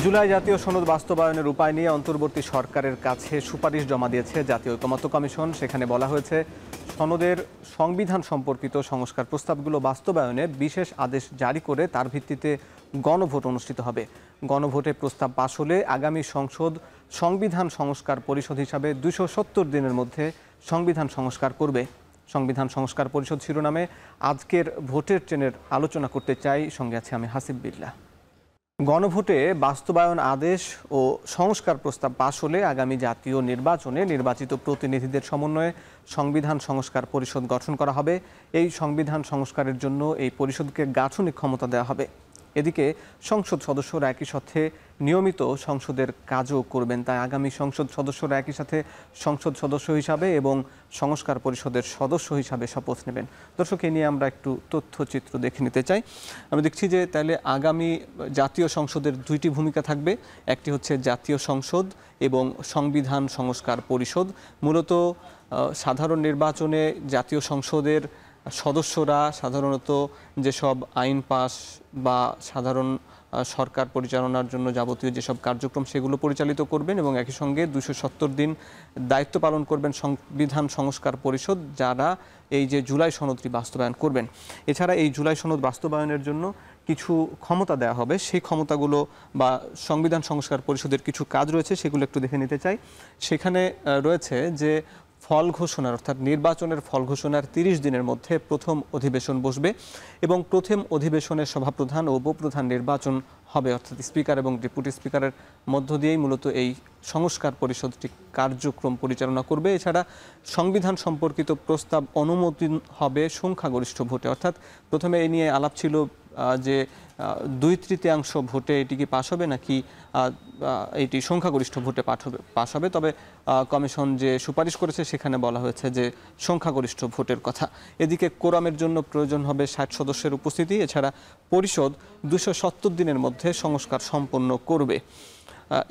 জুলাই জাতীয় সনদ বাস্তবায়নের উপায় নিয়ে অন্তর্বর্তী সরকারের কাছে সুপারিশ জমা দিয়েছে জাতীয় ঐকমত্য কমিশন। সেখানে বলা হয়েছে, সনদের সংবিধান সম্পর্কিত সংস্কার প্রস্তাবগুলো বাস্তবায়নে বিশেষ আদেশ জারি করে তার ভিত্তিতে গণভোট অনুষ্ঠিত হবে। গণভোটে প্রস্তাব পাশ হলে আগামী সংসদ সংবিধান সংস্কার পরিষদ হিসাবে ২৭০ দিনের মধ্যে সংবিধান সংস্কার করবে। সংবিধান সংস্কার পরিষদ শিরোনামে আজকের ভোটের ট্রেনের আলোচনা করতে চাই। সঙ্গে আছে আমি হাসিব বিল্লাহ। গণভোটে বাস্তবায়ন আদেশ ও সংস্কার প্রস্তাব পাশ হলে আগামী জাতীয় নির্বাচনে নির্বাচিত প্রতিনিধিদের সমন্বয়ে সংবিধান সংস্কার পরিষদ গঠন করা হবে। এই সংবিধান সংস্কারের জন্য এই পরিষদকে গাঠনিক ক্ষমতা দেওয়া হবে। এদিকে সংসদ সদস্যরা একই সাথে নিয়মিত সংসদের কাজও করবেন। তাই আগামী সংসদ সদস্যরা একই সাথে সংসদ সদস্য হিসাবে এবং সংস্কার পরিষদের সদস্য হিসাবে শপথ নেবেন। দর্শক, এ নিয়ে আমরা একটু তথ্যচিত্র দেখে নিতে চাই। আমি দেখছি যে তাহলে আগামী জাতীয় সংসদের দুইটি ভূমিকা থাকবে। একটি হচ্ছে জাতীয় সংসদ এবং সংবিধান সংস্কার পরিষদ। মূলত সাধারণ নির্বাচনে জাতীয় সংসদের সদস্যরা সাধারণত যেসব আইন পাস বা সাধারণ সরকার পরিচালনার জন্য যাবতীয় যেসব কার্যক্রম সেগুলো পরিচালিত করবেন এবং একই সঙ্গে ২৭০ দিন দায়িত্ব পালন করবেন সংবিধান সংস্কার পরিষদ, যারা এই যে জুলাই সনদটি বাস্তবায়ন করবেন। এছাড়া এই জুলাই সনদ বাস্তবায়নের জন্য কিছু ক্ষমতা দেওয়া হবে। সেই ক্ষমতাগুলো বা সংবিধান সংস্কার পরিষদের কিছু কাজ রয়েছে, সেগুলো একটু দেখে নিতে চাই। সেখানে রয়েছে যে ফল ঘোষণার অর্থাৎ নির্বাচনের ফল ঘোষণার ৩০ দিনের মধ্যে প্রথম অধিবেশন বসবে এবং প্রথম অধিবেশনের সভাপ্রধান ও উপপ্রধান নির্বাচন হবে, অর্থাৎ স্পিকার এবং ডেপুটি স্পিকারের মধ্য দিয়েই মূলত এই সংস্কার পরিষদটি কার্যক্রম পরিচালনা করবে। এছাড়া সংবিধান সম্পর্কিত প্রস্তাব অনুমোদন হবে সংখ্যাগরিষ্ঠ ভোটে। অর্থাৎ প্রথমে এই নিয়ে আলাপ ছিল যে ২/৩ ভোটে এটি কি পাশ হবে নাকি এটি সংখ্যাগরিষ্ঠ ভোটে পাশ হবে। তবে কমিশন যে সুপারিশ করেছে সেখানে বলা হয়েছে যে সংখ্যাগরিষ্ঠ ভোটের কথা। এদিকে কোরামের জন্য প্রয়োজন হবে ৬০ সদস্যের উপস্থিতি। এছাড়া পরিষদ ২৭০ দিনের মধ্যে সংস্কার সম্পন্ন করবে।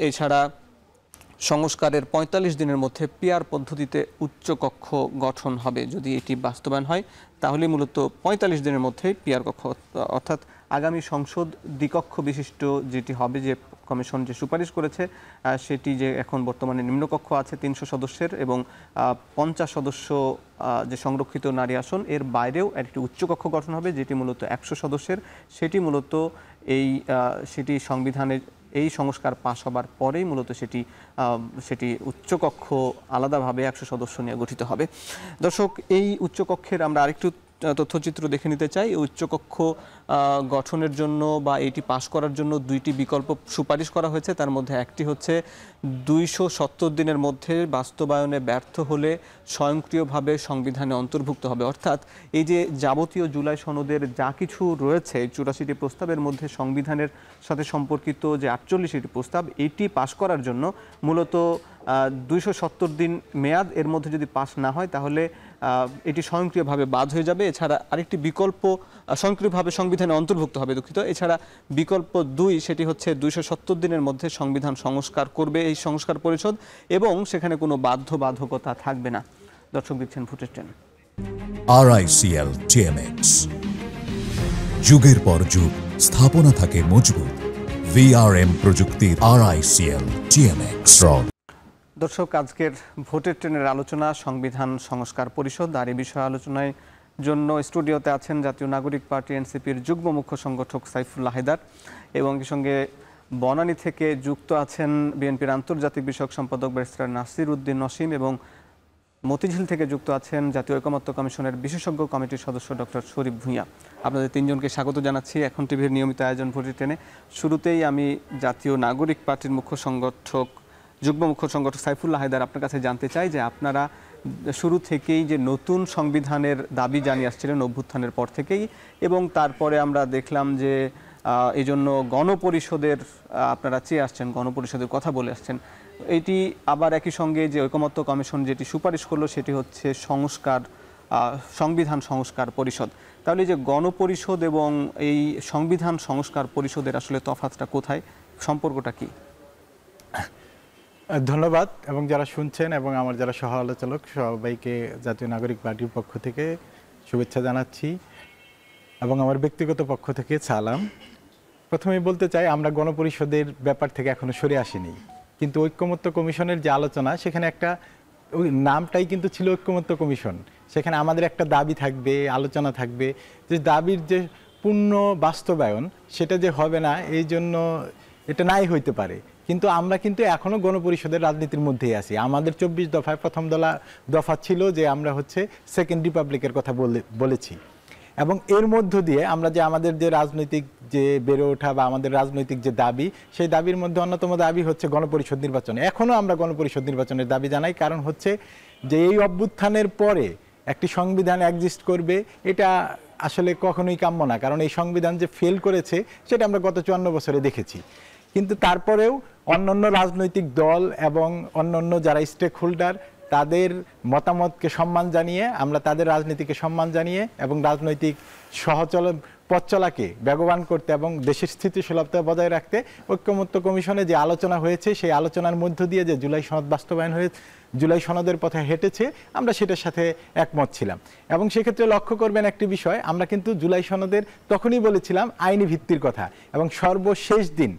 এছাড়া সংস্কারের ৪৫ দিনের মধ্যে পিআর পদ্ধতিতে উচ্চকক্ষ গঠন হবে। যদি এটি বাস্তবায়ন হয় তাহলে মূলত ৪৫ দিনের মধ্যে পিআর কক্ষ, অর্থাৎ আগামী সংসদ দ্বিকক্ষ বিশিষ্ট যেটি হবে, যে কমিশন যে সুপারিশ করেছে সেটি যে এখন বর্তমানে নিম্নকক্ষ আছে ৩০০ সদস্যের এবং ৫০ সদস্য যে সংরক্ষিত নারী আসন, এর বাইরেও একটি উচ্চকক্ষ গঠন হবে যেটি মূলত ১০০ সদস্যের। সেটি মূলত সেটি সংবিধানের এই সংস্কার পাশ হবার পরেই মূলত সেটি উচ্চকক্ষ আলাদাভাবে ১০০ সদস্য নিয়ে গঠিত হবে। দর্শক, এই উচ্চকক্ষের আমরা আরেকটু তথ্যচিত্র দেখে নিতে চাই। উচ্চকক্ষ গঠনের জন্য বা এটি পাশ করার জন্য দুইটি বিকল্প সুপারিশ করা হয়েছে। তার মধ্যে একটি হচ্ছে ২৭০ দিনের মধ্যে বাস্তবায়নে ব্যর্থ হলে স্বয়ংক্রিয়ভাবে সংবিধানে অন্তর্ভুক্ত হবে। অর্থাৎ এই যে যাবতীয় জুলাই সনদের যা কিছু রয়েছে ৮৪টি প্রস্তাবের মধ্যে সংবিধানের সাথে সম্পর্কিত যে ৪৮টি প্রস্তাব, এটি পাশ করার জন্য মূলত ২৭০ দিন মেয়াদ, এর মধ্যে যদি পাশ না হয় তাহলে এটি স্বয়ংক্রিয়ভাবে বাদ হয়ে যাবে। এছাড়া আরেকটি বিকল্প স্বয়ংক্রিয়ভাবে সংবিধানে অন্তর্ভুক্ত হবে, দুঃখিত। এছাড়া বিকল্প ২, সেটি হচ্ছে ২৭০ দিনের মধ্যে সংবিধান সংস্কার করবে এই সংস্কার পরিষদ এবং সেখানে কোনো বাধ্যবাধকতা থাকবে না। দর্শক, দেখছেন ভোটের ট্রেন। RICL TMX, যুগের পর যুগ স্থাপনা থাকে মজবুত। VRM প্রযুক্তির RICL TMX। দর্শক, আজকের ভোটের ট্রেনের আলোচনা সংবিধান সংস্কার পরিষদ। আর এই বিষয়ে আলোচনায় জন্য স্টুডিওতে আছেন জাতীয় নাগরিক পার্টি এনসিপির যুগ্ম মুখ্য সংগঠক সাইফুল্লাহ হায়দার এবং এর সঙ্গে বনানী থেকে যুক্ত আছেন বিএনপির আন্তর্জাতিক বিষয়ক সম্পাদক ব্যারিস্টার নাসির উদ্দিন নসীম এবং মতিঝিল থেকে যুক্ত আছেন জাতীয় ঐকমত্য কমিশনের বিশেষজ্ঞ কমিটির সদস্য ডক্টর শরীফ ভূঁইয়া। আপনাদের তিনজনকে স্বাগত জানাচ্ছি এখন টিভির নিয়মিত আয়োজন ভোটের ট্রেনে। শুরুতেই আমি জাতীয় নাগরিক পার্টির যুগ্ম মুখ্য সংগঠক সাইফুল্লাহ হায়দার, আপনার কাছে জানতে চাই যে আপনারা শুরু থেকেই যে নতুন সংবিধানের দাবি জানিয়ে আসছিলেন অভ্যুত্থানের পর থেকেই, এবং তারপরে আমরা দেখলাম যে এই জন্য গণপরিষদের আপনারা চেয়ে আসছেন, গণপরিষদের কথা বলে আসছেন। এটি আবার একই সঙ্গে যে ঐকমত্য কমিশন যেটি সুপারিশ করলো সেটি হচ্ছে সংবিধান সংস্কার পরিষদ। তাহলে যে গণপরিষদ এবং এই সংবিধান সংস্কার পরিষদের আসলে তফাৎটা কোথায়, সম্পর্কটা কি? ধন্যবাদ। এবং যারা শুনছেন এবং আমার যারা সহ আলোচক সবাইকে জাতীয় নাগরিক পার্টির পক্ষ থেকে শুভেচ্ছা জানাচ্ছি এবং আমার ব্যক্তিগত পক্ষ থেকে সালাম। প্রথমেই বলতে চাই আমরা গণপরিষদের ব্যাপার থেকে এখনো সরে আসিনি, কিন্তু ঐক্যমত্য কমিশনের যে আলোচনা সেখানে একটা ওই নামটাই কিন্তু ছিল ঐক্যমত্য কমিশন। সেখানে আমাদের একটা দাবি থাকবে, আলোচনা থাকবে, যে দাবির যে পূর্ণ বাস্তবায়ন সেটা যে হবে না এই জন্য এটা নাই হইতে পারে। কিন্তু আমরা কিন্তু এখনো গণপরিষদের রাজনীতির মধ্যেই আছি। আমাদের 24 দফায় প্রথম দফা ছিল যে আমরা হচ্ছে সেকেন্ড রিপাবলিকের কথা বলেছি, এবং এর মধ্য দিয়ে আমরা যে আমাদের যে রাজনৈতিক যে বেড়ে ওঠা বা আমাদের রাজনৈতিক যে দাবি, সেই দাবির মধ্যে অন্যতম দাবি হচ্ছে গণপরিষদ নির্বাচন। এখনও আমরা গণপরিষদ নির্বাচনের দাবি জানাই, কারণ হচ্ছে যে এই অভ্যুত্থানের পরে একটি সংবিধান এক্সিস্ট করবে এটা আসলে কখনোই কাম্য না, কারণ এই সংবিধান যে ফেল করেছে সেটা আমরা গত 54 বছরে দেখেছি। কিন্তু তারপরেও অন্যান্য রাজনৈতিক দল এবং অন্যান্য যারা স্টেক হোল্ডার তাদের মতামতকে সম্মান জানিয়ে, আমরা তাদের রাজনীতিকে সম্মান জানিয়ে এবং রাজনৈতিক পথ চলাকে বেগবান করতে এবং দেশের স্থিতিশীলতা বজায় রাখতে ঐক্যমত্য কমিশনে যে আলোচনা হয়েছে সেই আলোচনার মধ্য দিয়ে যে জুলাই সনদ বাস্তবায়ন হয়ে জুলাই সনদের পথে হেঁটেছে, আমরা সেটার সাথে একমত ছিলাম। এবং সেক্ষেত্রে লক্ষ্য করবেন একটি বিষয়, আমরা কিন্তু জুলাই সনদের তখনই বলেছিলাম আইনি ভিত্তির কথা, এবং সর্বশেষ দিন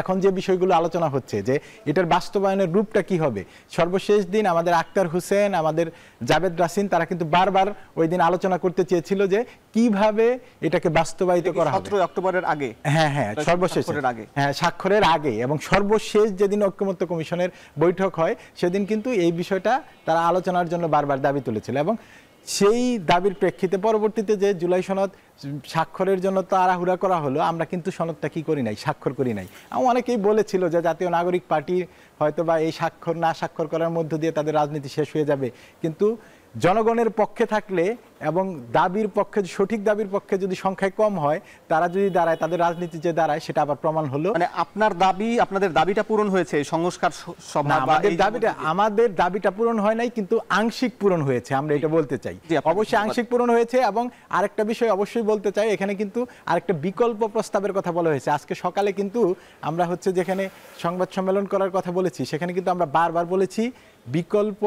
এখন যে বিষয়গুলো আলোচনা হচ্ছে যে এটার বাস্তবায়নের রূপটা কি হবে, সর্বশেষ দিন আমাদের আক্তার হোসেন, আমাদের জাভেদ রাসিন তারা কিন্তু বারবার ওই দিন আলোচনা করতে চেয়েছিল যে কিভাবে এটাকে বাস্তবায়িত করা হবে। 17 অক্টোবরের আগে, হ্যাঁ সর্বশেষ, হ্যাঁ স্বাক্ষরের আগে, এবং সর্বশেষ যেদিন ঐক্যমত্য কমিশনের বৈঠক হয় সেদিন কিন্তু এই বিষয়টা তারা আলোচনার জন্য বারবার দাবি তুলেছিল। এবং সেই দাবির প্রেক্ষিতে পরবর্তীতে যে জুলাই সনদ স্বাক্ষরের জন্য তাড়াহুড়া করা হলো, আমরা কিন্তু সনদটা কি করি নাই, স্বাক্ষর করি নাই। অনেকেই বলেছিল যে জাতীয় নাগরিক পার্টি হয়তো বা এই স্বাক্ষর করার মধ্য দিয়ে তাদের রাজনীতি শেষ হয়ে যাবে, কিন্তু জনগণের পক্ষে থাকলে এবং দাবির পক্ষে, সঠিক দাবির পক্ষে যদি সংখ্যায় কম হয়, তারা যদি দাঁড়ায়, তাদের রাজনীতি যে দাঁড়ায় সেটা আবার প্রমাণ হলো। মানে আপনাদের দাবিটা পূরণ হয়েছে সংস্কার সভা, আমাদের দাবিটা পূরণ হয় নাই, কিন্তু আংশিক পূরণ হয়েছে, আমরা এটা বলতে চাই। অবশ্যই আংশিক পূরণ হয়েছে। এবং আরেকটা বিষয় অবশ্যই বলতে চাই, এখানে কিন্তু আরেকটা বিকল্প প্রস্তাবের কথা বলা হয়েছে। আজকে সকালে কিন্তু আমরা হচ্ছে যেখানে সংবাদ সম্মেলন করার কথা বলেছি, সেখানে কিন্তু আমরা বারবার বলেছি বিকল্প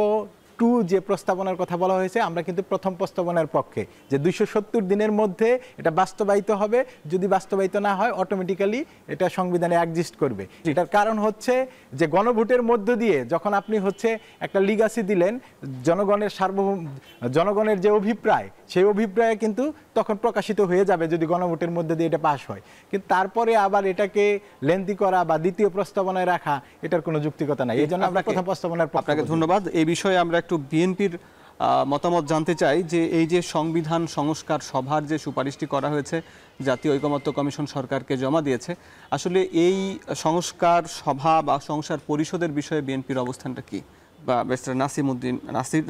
2 যে প্রস্তাবনার কথা বলা হয়েছে, আমরা কিন্তু প্রথম প্রস্তাবনার পক্ষে, যে 270 দিনের মধ্যে এটা বাস্তবায়িত হবে। যদি বাস্তবায়িত না হয় অটোমেটিক্যালি এটা সংবিধানে এক্সিস্ট করবে। এটার কারণ হচ্ছে যে গণভোটের মধ্য দিয়ে যখন আপনি হচ্ছে একটা লিগাসি দিলেন, জনগণের যে অভিপ্রায়, সেই অভিপ্রায় কিন্তু তখন প্রকাশিত হয়ে যাবে যদি গণভোটের মধ্যে দিয়ে এটা পাস হয়। কিন্তু তারপরে আবার এটাকে লেন্দি করা বা দ্বিতীয় প্রস্তাবনায় রাখা, এটার কোনো যুক্তিকতা নাই। এই জন্য আমরা প্রথম প্রস্তাবনার পক্ষে। আপনাকে ধন্যবাদ। এই বিষয়ে আমরা একটু বিএনপির মতামত জানতে চাই, যে এই যে সংবিধান সংস্কার সভার যে সুপারিশটি করা হয়েছে, জাতীয় ঐকমত্য কমিশন সরকারকে জমা দিয়েছে, আসলে এই সংস্কার সভা বা সংস্কার পরিষদের বিষয়ে বিএনপির অবস্থানটা কি, বা ব্যারিস্টার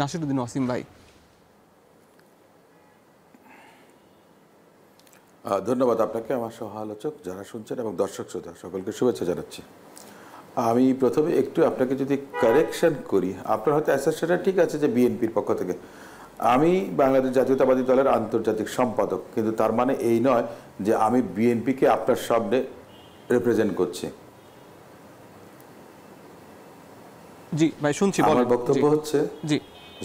নাসিরউদ্দিন ওয়াসিম ভাই? ধন্যবাদ আপনাকে, আমার সহ আলোচক যারা শুনছেন এবং দর্শক শ্রোতা সকলকে শুভেচ্ছা জানাচ্ছি। আমি প্রথমে একটু আপনাকে যদি কারেকশন করি, আপনার হয়তো অ্যাসেসটা ঠিক আছে যে বিএনপির পক্ষ থেকে, আমি বাংলাদেশ জাতীয়তাবাদী দলের আন্তর্জাতিক সম্পাদক, কিন্তু তার মানে এই নয় যে আমি বিএনপিকে আপনার সামনে রিপ্রেজেন্ট করছি। জি ভাই, শুনছি। আমার বক্তব্য হচ্ছে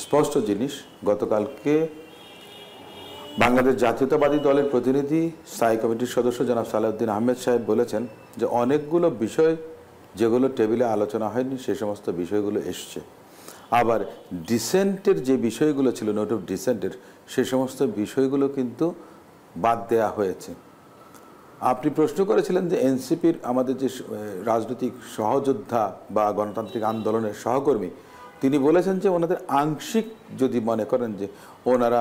স্পষ্ট জিনিস। গতকালকে বাংলাদেশ জাতীয়তাবাদী দলের প্রতিনিধি স্থায়ী কমিটির সদস্য জনাব সালাউদ্দিন আহমেদ সাহেব বলেছেন যে অনেকগুলো বিষয় যেগুলো টেবিলে আলোচনা হয়নি সে সমস্ত বিষয়গুলো এসছে। আবার ডিসেন্টের যে বিষয়গুলো ছিল, নোট অফ ডিসেন্টের, সে সমস্ত বিষয়গুলো কিন্তু বাদ দেয়া হয়েছে। আপনি প্রশ্ন করেছিলেন যে এনসিপির আমাদের যে রাজনৈতিক সহযোদ্ধা বা গণতান্ত্রিক আন্দোলনের সহকর্মী, তিনি বলেছেন যে ওনাদের আংশিক যদি মনে করেন যে ওনারা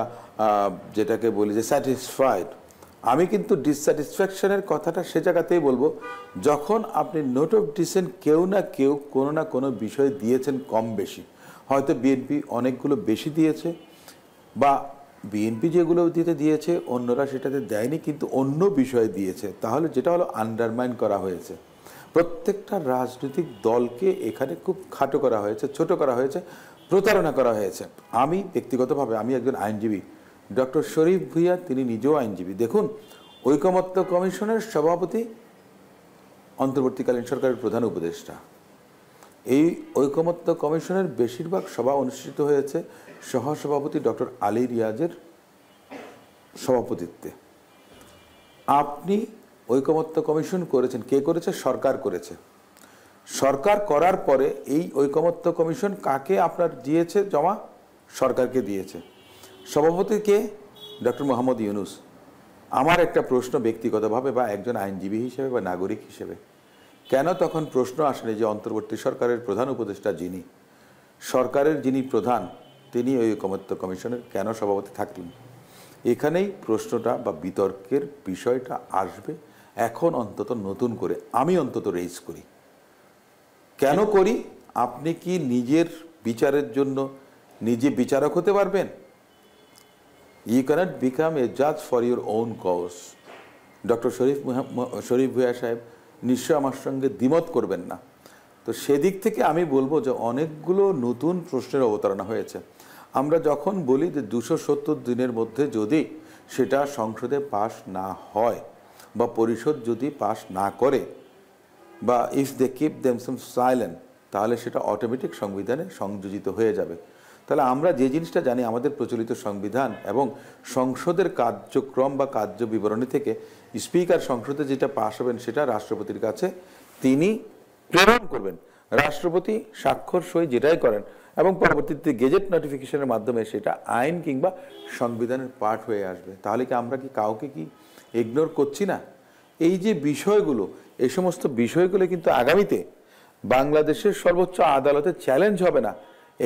যেটাকে বলি যে স্যাটিসফাইড, আমি কিন্তু ডিসস্যাটিসফ্যাকশনের কথাটা সে জায়গাতেই বলবো যখন আপনি নোট অফ ডিসেন্ট কেউ না কেউ কোনো না কোনো বিষয় দিয়েছেন কম বেশি। হয়তো বিএনপি অনেকগুলো বেশি দিয়েছে, বা বিএনপি যেগুলো দিয়েছে অন্যরা সেটাতে দেয়নি, কিন্তু অন্য বিষয় দিয়েছে, তাহলে যেটা হলো আন্ডারমাইন করা হয়েছে। প্রত্যেকটা রাজনৈতিক দলকে এখানে খুব খাটো করা হয়েছে, ছোট করা হয়েছে, প্রতারণা করা হয়েছে। আমি ব্যক্তিগতভাবে আমি একজন আইনজীবী, ডক্টর শরীফ ভুইয়া তিনি নিজেও আইনজীবী। দেখুন, ঐকমত্য কমিশনের সভাপতি অন্তর্বর্তীকালীন সরকারের প্রধান উপদেষ্টা। এই ঐকমত্য কমিশনের বেশিরভাগ সভা অনুষ্ঠিত হয়েছে সহসভাপতি ডক্টর আলী রিয়াজের সভাপতিত্বে। আপনি ঐকমত্য কমিশন করেছেন, কে করেছে? সরকার করেছে। সরকার করার পরে এই ঐকমত্য কমিশন কাকে আপনার দিয়েছে জমা? সরকারকে দিয়েছে। সভাপতি কে? ডক্টর মোহাম্মদ ইউনূস। আমার একটা প্রশ্ন ব্যক্তিগতভাবে বা একজন আইনজীবী হিসেবে বা নাগরিক হিসেবে, কেন তখন প্রশ্ন আসেনি যে অন্তর্বর্তী সরকারের প্রধান উপদেষ্টা যিনি, সরকারের যিনি প্রধান, তিনি ওই ঐকমত্য কমিশনের কেন সভাপতি থাকলেন? এখানেই প্রশ্নটা বা বিতর্কের বিষয়টা আসবে। এখন অন্তত নতুন করে আমি অন্তত রেজ করি। কেন করি? আপনি কি নিজের বিচারের জন্য নিজে বিচারক হতে পারবেন? ইউ ক্যানট বিকাম এ জাজ for your own cause. Doctor Sharif Bhuiyan সাহেব নিশ্চয় আমার সঙ্গে দ্বিমত করবেন না। তো সেদিক থেকে আমি বলবো যে অনেকগুলো নতুন প্রশ্নের অবতারণা হয়েছে। আমরা যখন বলি যে 270 দিনের মধ্যে যদি সেটা সংসদে পাশ না হয় বা পরিষদ যদি পাশ না করে বা if they keep themselves silent, তাহলে সেটা অটোমেটিক সংবিধানে সংযোজিত হয়ে যাবে। তাহলে আমরা যে জিনিসটা জানি, আমাদের প্রচলিত সংবিধান এবং সংসদের কার্যক্রম বা কার্য বিবরণী থেকে স্পিকার সংসদে যেটা পাশ হবেন সেটা রাষ্ট্রপতির কাছে তিনি প্রেরণ করবেন। রাষ্ট্রপতি স্বাক্ষর সই যেটাই করেন এবং পরবর্তীতে গেজেট নোটিফিকেশনের মাধ্যমে সেটা আইন কিংবা সংবিধানের পার্ট হয়ে আসবে। তাহলে কি আমরা কি কাউকে কি ইগনোর করছি না? এই যে বিষয়গুলো, এই সমস্ত বিষয়গুলো কিন্তু আগামীতে বাংলাদেশের সর্বোচ্চ আদালতে চ্যালেঞ্জ হবে না,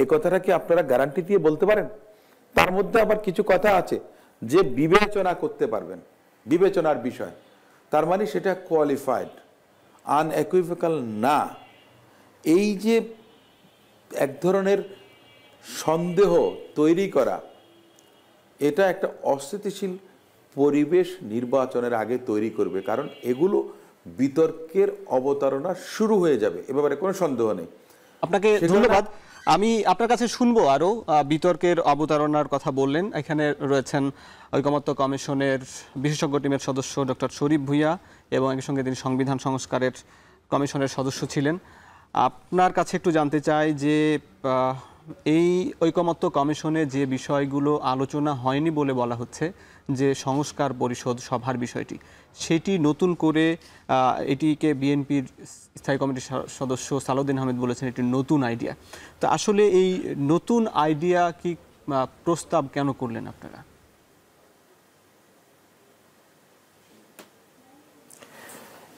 এই কথাটা কি আপনারা গ্যারান্টি দিয়ে বলতে পারেন? তার মধ্যে আবার কিছু কথা আছে যে বিবেচনা করতে পারবেন, বিবেচনার বিষয়। তার মানে সেটা কোয়ালিফাইড, আনএকুইভোক্যাল না। এই যে এক ধরনের সন্দেহ তৈরি করা, এটা একটা অস্থিতিশীল পরিবেশ নির্বাচনের আগে তৈরি করবে। কারণ এগুলো বিতর্কের অবতারণা শুরু হয়ে যাবে, এ ব্যাপারে কোনো সন্দেহ নেই। আপনাকে ধন্যবাদ। আমি আপনার কাছে শুনবো আরও বিতর্কের অবতারণার কথা বললেন। এখানে রয়েছেন ঐকমত্য কমিশনের বিশেষজ্ঞ টিমের সদস্য ডক্টর শরীফ ভূঁইয়া এবং একই সঙ্গে তিনি সংবিধান সংস্কারের কমিশনের সদস্য ছিলেন। আপনার কাছে একটু জানতে চাই যে এই ঐকমত্য কমিশনে যে বিষয়গুলো আলোচনা হয়নি বলে বলা হচ্ছে, যে সংস্কার পরিষদ সভার বিষয়টি, সেটি নতুন করে এটিকে বিএনপির স্থায়ী কমিটির সদস্য সালাউদ্দিন আহমেদ বলেছেন এটি নতুন আইডিয়া। তো আসলে এই নতুন আইডিয়া কি প্রস্তাব কেন করলেন আপনারা?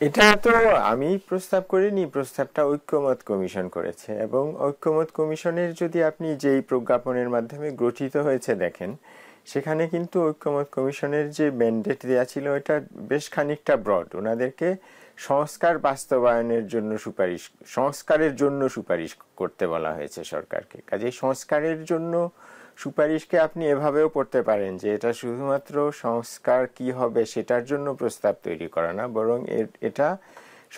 এটা তো আমি প্রস্তাব করিনি, প্রস্তাবটা ঐক্যমত কমিশন করেছে। এবং ঐক্যমত কমিশনের যদি আপনি যেই প্রজ্ঞাপনের মাধ্যমে গঠিত হয়েছে দেখেন, সেখানে কিন্তু ঐক্যমত কমিশনের যে ম্যান্ডেট দেওয়া ছিল এটা বেশ খানিকটা ব্রড। ওনাদেরকে সংস্কার বাস্তবায়নের জন্য সংস্কারের জন্য সুপারিশ করতে বলা হয়েছে সরকারকে। কাজেই সংস্কারের জন্য সুপারিশকে আপনি এভাবেও পড়তে পারেন যে এটা শুধুমাত্র সংস্কার কি হবে সেটার জন্য প্রস্তাব তৈরি করা না, বরং এটা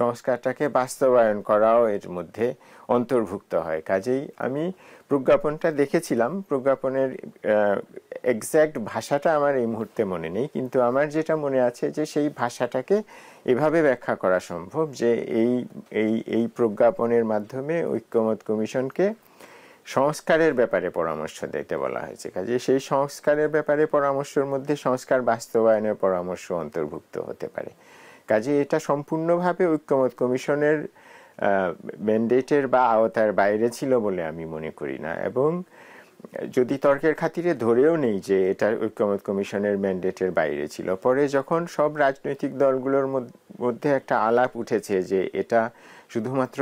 সংস্কারটাকে বাস্তবায়ন করাও এর মধ্যে অন্তর্ভুক্ত হয়। কাজেই আমি প্রজ্ঞাপনটা দেখেছিলাম, প্রজ্ঞাপনের এক্স্যাক্ট ভাষাটা আমার এই মুহূর্তে মনে নেই, কিন্তু আমার যেটা মনে আছে যে সেই ভাষাটাকে এভাবে ব্যাখ্যা করা সম্ভব যে এই প্রজ্ঞাপনের মাধ্যমে ঐক্যমত কমিশনকে সংস্কারের ব্যাপারে পরামর্শ দিতে বলা হয়েছে। কাজে সেই সংস্কারের ব্যাপারে পরামর্শের মধ্যে সংস্কার বাস্তবায়নের পরামর্শ অন্তর্ভুক্ত হতে পারে। কাজে এটা সম্পূর্ণভাবে ঐক্যমত কমিশনের ম্যান্ডেটের বা আওতার বাইরে ছিল বলে আমি মনে করি না। এবং যদি তর্কের খাতিরে ধরেও নেই যে এটা ঐক্যমত কমিশনের ম্যান্ডেটের বাইরে ছিল, পরে যখন সব রাজনৈতিক দলগুলোর মধ্যে একটা আলাপ উঠেছে যে এটা শুধুমাত্র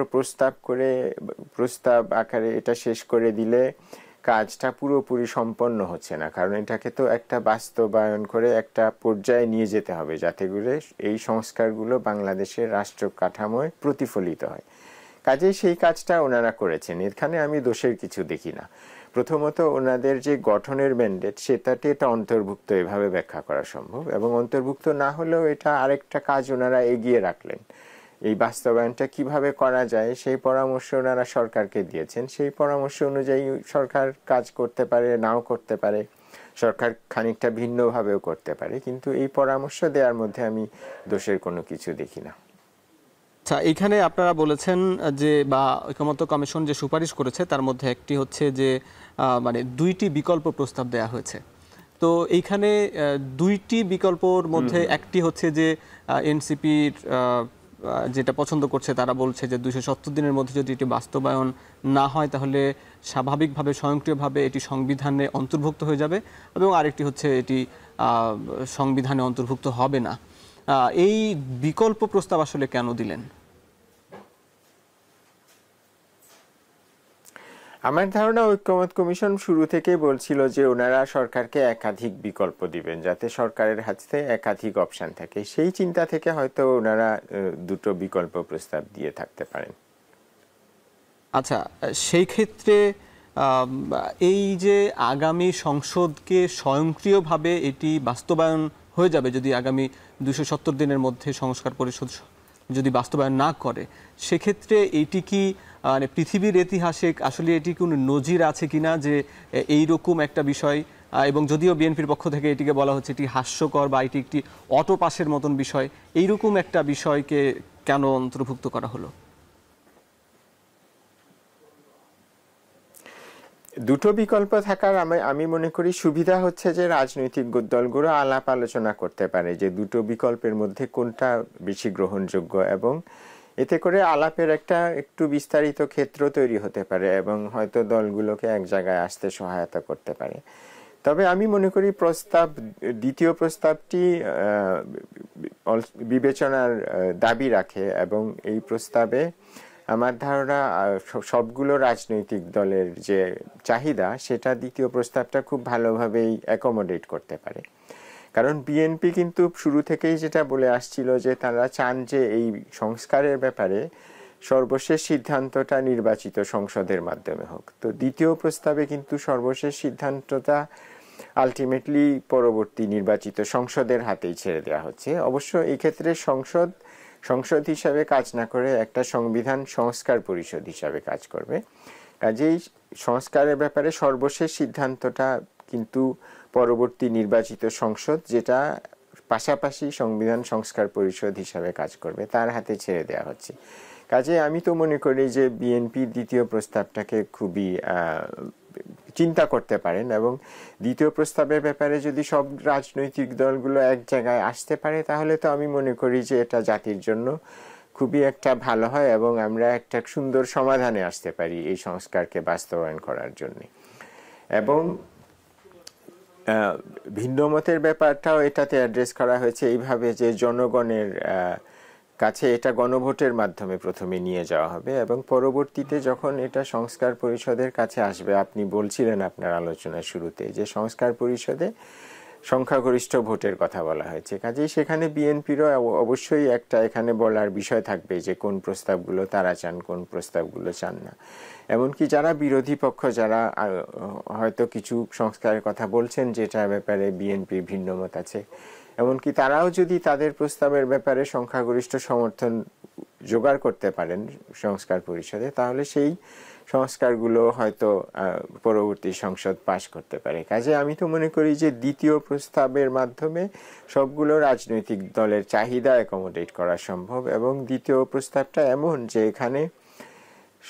প্রস্তাব আকারে এটা শেষ করে দিলে কাজটা পুরোপুরি সম্পন্ন হচ্ছে না, কারণ এটাকে তো একটা বাস্তবায়ন করে একটা পর্যায়ে নিয়ে যেতে হবে যাতে করে এই সংস্কারগুলো বাংলাদেশের রাষ্ট্র কাঠামোয় প্রতিফলিত হয়। কাজেই সেই কাজটা ওনারা করেছেন, এখানে আমি দোষের কিছু দেখি না। প্রথমত ওনাদের যে গঠনের ম্যান্ডেট সেটাতে এটা অন্তর্ভুক্ত এভাবে ব্যাখ্যা করা সম্ভব, এবং অন্তর্ভুক্ত না হলেও এটা আরেকটা কাজ ওনারা এগিয়ে রাখলেন। এই বাস্তবায়নটা কিভাবে করা যায় সেই পরামর্শ ওনারা সরকারকে দিয়েছেন। সেই পরামর্শ অনুযায়ী সরকার কাজ করতে পারে, নাও করতে পারে, সরকার খানিকটা ভিন্নভাবেও করতে পারে, কিন্তু এই পরামর্শ দেওয়ার মধ্যে আমি দোষের কোনো কিছু দেখি না। আচ্ছা, এখানে আপনারা বলেছেন যে বা ঐকমত্য কমিশন যে সুপারিশ করেছে তার মধ্যে একটি হচ্ছে যে মানে 2টি বিকল্প প্রস্তাব দেয়া হয়েছে। তো তো এইখানে দুইটি বিকল্পর মধ্যে একটি হচ্ছে যে এনসিপির যেটা পছন্দ করছে, তারা বলছে যে 270 দিনের মধ্যে যদি এটি বাস্তবায়ন না হয় তাহলে স্বাভাবিকভাবে স্বয়ংক্রিয়ভাবে এটি সংবিধানে অন্তর্ভুক্ত হয়ে যাবে, এবং আরেকটি হচ্ছে এটি সংবিধানে অন্তর্ভুক্ত হবে না। এই বিকল্প প্রস্তাব আসলে কেন দিলেন? আমার ধারণা ঐক্যমত কমিশন শুরু থেকেই বলছিল যে ওনারা সরকারকে একাধিক বিকল্প দিবেন, যাতে সরকারের হাতে একাধিক অপশন থাকে। সেই চিন্তা থেকে হয়তো ওনারা দুটো বিকল্প প্রস্তাব দিয়ে থাকতে পারেন। আচ্ছা, সেই ক্ষেত্রে এই যে আগামী সংসদকে স্বয়ংক্রিয়ভাবে এটি বাস্তবায়ন হয়ে যাবে যদি আগামী 270 দিনের মধ্যে সংস্কার পরিষদ যদি বাস্তবায়ন না করে, সেক্ষেত্রে এটি কি মানে পৃথিবীর ইতিহাসে আসলে এটি কোনো নজির আছে কিনা যে এইরকম একটা বিষয়, এবং যদিও বিএনপির পক্ষ থেকে এটিকে বলা হচ্ছে এটি হাস্যকর বা এটি একটি অটো পাসের মতন বিষয়, এইরকম একটা বিষয়কে কেন অন্তর্ভুক্ত করা হলো? দুটো বিকল্প থাকার আমি মনে করি সুবিধা হচ্ছে যে রাজনৈতিক দলগুলো আলাপ আলোচনা করতে পারে যে দুটো বিকল্পের মধ্যে কোনটা বেশি গ্রহণযোগ্য, এবং এতে করে আলাপের একটা একটু বিস্তারিত ক্ষেত্র তৈরি হতে পারে এবং হয়তো দলগুলোকে এক জায়গায় আসতে সহায়তা করতে পারে। তবে আমি মনে করি দ্বিতীয় প্রস্তাবটি বিবেচনার দাবি রাখে, এবং এই প্রস্তাবে আমার ধারণা সবগুলো রাজনৈতিক দলের যে চাহিদা সেটা দ্বিতীয় প্রস্তাবটা খুব ভালোভাবেই অ্যাকোমোডেট করতে পারে। কারণ বিএনপি কিন্তু শুরু থেকেই যেটা বলে আসছিল যে তারা চান যে এই সংস্কারের ব্যাপারে সর্বশেষ সিদ্ধান্তটা নির্বাচিত সংসদের মাধ্যমে হোক। তো দ্বিতীয় প্রস্তাবে কিন্তু সর্বশেষ সিদ্ধান্তটা আলটিমেটলি পরবর্তী নির্বাচিত সংসদের হাতেই ছেড়ে দেওয়া হচ্ছে। অবশ্য এই ক্ষেত্রে সংসদ হিসাবে কাজ না করে একটা সংবিধান সংস্কার পরিষদ হিসাবে কাজ করবে। কাজেই সংস্কারের ব্যাপারে সর্বশেষ সিদ্ধান্তটা কিন্তু পরবর্তী নির্বাচিত সংসদ, যেটা পাশাপাশি সংবিধান সংস্কার পরিষদ হিসাবে কাজ করবে, তার হাতে ছেড়ে দেওয়া হচ্ছে। কাজে আমি তো মনে করি যে বিএনপি দ্বিতীয় প্রস্তাবটাকে খুবই চিন্তা করতে পারেন, এবং দ্বিতীয় প্রস্তাবের ব্যাপারে যদি সব রাজনৈতিক দলগুলো এক জায়গায় আসতে পারে তাহলে তো আমি মনে করি যে এটা জাতির জন্য খুবই একটা ভালো হয় এবং আমরা একটা সুন্দর সমাধানে আসতে পারি এই সংস্কারকে বাস্তবায়ন করার জন্য। এবং ভিন্ন মতের ব্যাপারটাও এটাতে অ্যাড্রেস করা হয়েছে এইভাবে যে জনগণের কাছে এটা গণভোটের মাধ্যমে প্রথমে নিয়ে যাওয়া হবে, এবং পরবর্তীতে যখন এটা সংস্কার পরিষদের কাছে আসবে, আপনি বলছিলেন আপনার আলোচনার শুরুতে যে সংস্কার পরিষদে সংখ্যাগরিষ্ঠ ভোটের কথা বলা হয়েছে। কাজেই সেখানে বিএনপিরও অবশ্যই একটা এখানে বলার বিষয় থাকবে যে কোন প্রস্তাবগুলো তারা চান, কোন প্রস্তাবগুলো চান না। এমনকি যারা বিরোধী পক্ষ, যারা হয়তো কিছু সংস্কারের কথা বলছেন যেটার ব্যাপারে বিএনপির ভিন্ন মত আছে, এমনকি তারাও যদি তাদের প্রস্তাবের ব্যাপারে সংখ্যাগরিষ্ঠ সমর্থন জোগাড় করতে পারেন সংস্কার পরিষদে, তাহলে সেই সংস্কারগুলো হয়তো পরবর্তী সংসদ পাশ করতে পারে। কাজে আমি তো মনে করি যে দ্বিতীয় প্রস্তাবের মাধ্যমে সবগুলো রাজনৈতিক দলের চাহিদা অ্যাকোমোডেট করা সম্ভব, এবং দ্বিতীয় প্রস্তাবটা এমন যে এখানে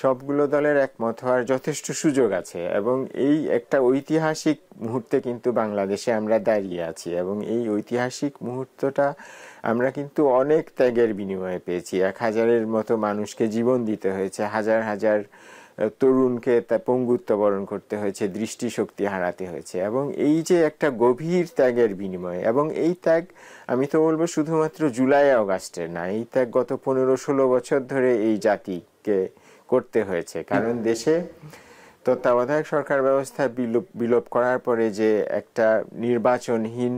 সবগুলো দলের একমত হওয়ার যথেষ্ট সুযোগ আছে, এবং এই একটা ঐতিহাসিক মুহূর্তে কিন্তু বাংলাদেশে আমরা দাঁড়িয়ে আছি, এবং এই ঐতিহাসিক মুহূর্তটা আমরা কিন্তু অনেক ত্যাগের বিনিময়ে পেয়েছি। 1000-এর মতো মানুষকে জীবন দিতে হয়েছে, হাজার হাজার তরুণকে তা পঙ্গুত্ব বরণ করতে হয়েছে, দৃষ্টিশক্তি হারাতে হয়েছে, এবং এই যে একটা গভীর ত্যাগের বিনিময়ে, এবং এই ত্যাগ আমি তো বলবো শুধুমাত্র জুলাই আগস্টের না, এই ত্যাগ গত 15-16 বছর ধরে এই জাতিকে করতে হয়েছে। কারণ দেশে তত্ত্বাবধায়ক সরকার ব্যবস্থা বিলোপ করার পরে যে একটা নির্বাচনহীন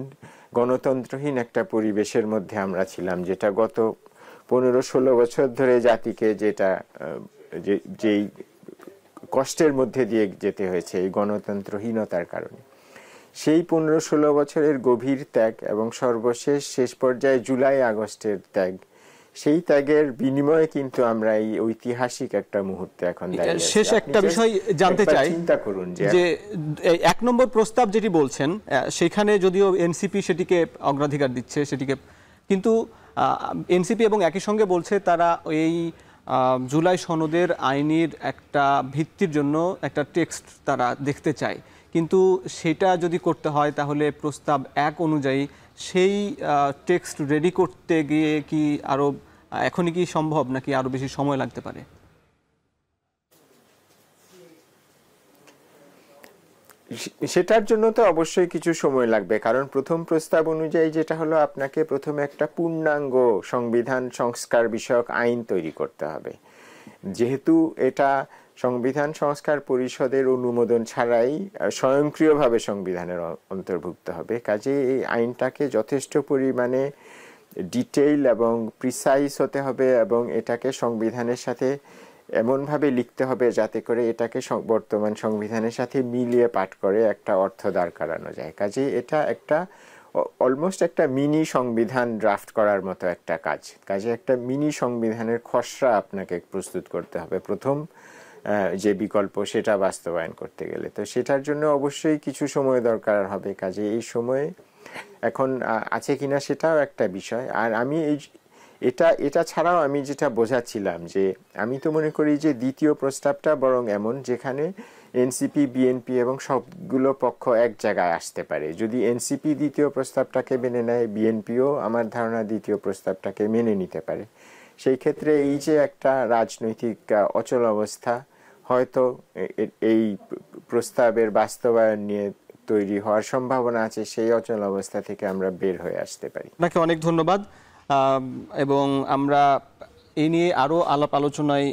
গণতন্ত্রহীন একটা পরিবেশের মধ্যে আমরা ছিলাম, যেটা গত 15-16 বছর ধরে জাতিকে যেই কষ্টের মধ্যে দিয়ে যেতে হয়েছে এই গণতন্ত্রহীনতার কারণে, সেই 15-16 বছরের গভীর ত্যাগ এবং সর্বশেষ শেষ পর্যায়ে জুলাই আগস্টের ত্যাগ, সেই ত্যাগের বিনিময়ে কিন্তু আমরা এই ঐতিহাসিক একটা মুহূর্তে এখন দাঁড়িয়ে আছি। শেষ একটা বিষয় জানতে চাই, চিন্তা করুন যে 1 নম্বর প্রস্তাব যেটি বলছেন সেখানে যদিও এনসিপি সেটিকে অগ্রাধিকার দিচ্ছে সেটিকে, কিন্তু এনসিপি এবং একই সঙ্গে বলছে তারা এই জুলাই সনদের আইনের একটা ভিত্তির জন্য একটা টেক্সট তারা দেখতে চায়, কিন্তু সেটা যদি করতে হয় তাহলে প্রস্তাব 1 অনুযায়ী সেই টেক্সট রেডি করতে গিয়ে কি আরও এখনই কি সম্ভব নাকি আরও বেশি সময় লাগতে পারে? সেটার জন্য তো অবশ্যই কিছু সময় লাগবে, কারণ প্রথম প্রস্তাব অনুযায়ী যেটা হলো, আপনাকে প্রথমে একটা পূর্ণাঙ্গ সংবিধান সংস্কার বিষয়ক আইন তৈরি করতে হবে। যেহেতু এটা সংবিধান সংস্কার পরিষদের অনুমোদন ছাড়াই স্বয়ংক্রিয়ভাবে সংবিধানের অন্তর্ভুক্ত হবে, কাজেই এই আইনটাকে যথেষ্ট পরিমাণে ডিটেইল এবং প্রিসাইজ হতে হবে এবং এটাকে সংবিধানের সাথে এমনভাবে লিখতে হবে যাতে করে এটাকে বর্তমান সংবিধানের সাথে মিলিয়ে পাঠ করে একটা অর্থ দাঁড় করানো যায়। কাজেই এটা একটা অলমোস্ট একটা মিনি সংবিধান ড্রাফট করার মতো একটা কাজে একটা মিনি সংবিধানের খসড়া আপনাকে প্রস্তুত করতে হবে প্রথম যে বিকল্প সেটা বাস্তবায়ন করতে গেলে। তো সেটার জন্য অবশ্যই কিছু সময় দরকার হবে, কাজে এই সময় এখন আছে কিনা সেটাও একটা বিষয়। আর আমি এটা ছাড়াও আমি যেটা বোঝাচ্ছিলাম যে আমি তো মনে করি যে দ্বিতীয় প্রস্তাবটা বরং এমন যেখানে এনসিপি, বিএনপি এবং সবগুলো পক্ষ এক জায়গায় আসতে পারে। যদি এনসিপি দ্বিতীয় প্রস্তাবটাকে মেনে নেয়, বিএনপিও আমার ধারণা দ্বিতীয় প্রস্তাবটাকে মেনে নিতে পারে, সেই ক্ষেত্রে এই যে একটা রাজনৈতিক অচল অবস্থা হয়তো এই প্রস্তাবের বাস্তবায়ন নিয়ে তৈরি হওয়ার সম্ভাবনা আছে, সেই অচল অবস্থা থেকে আমরা বের হয়ে আসতে পারি। আপনাকে অনেক ধন্যবাদ এবং আমরা এই নিয়ে আরও আলাপ আলোচনায়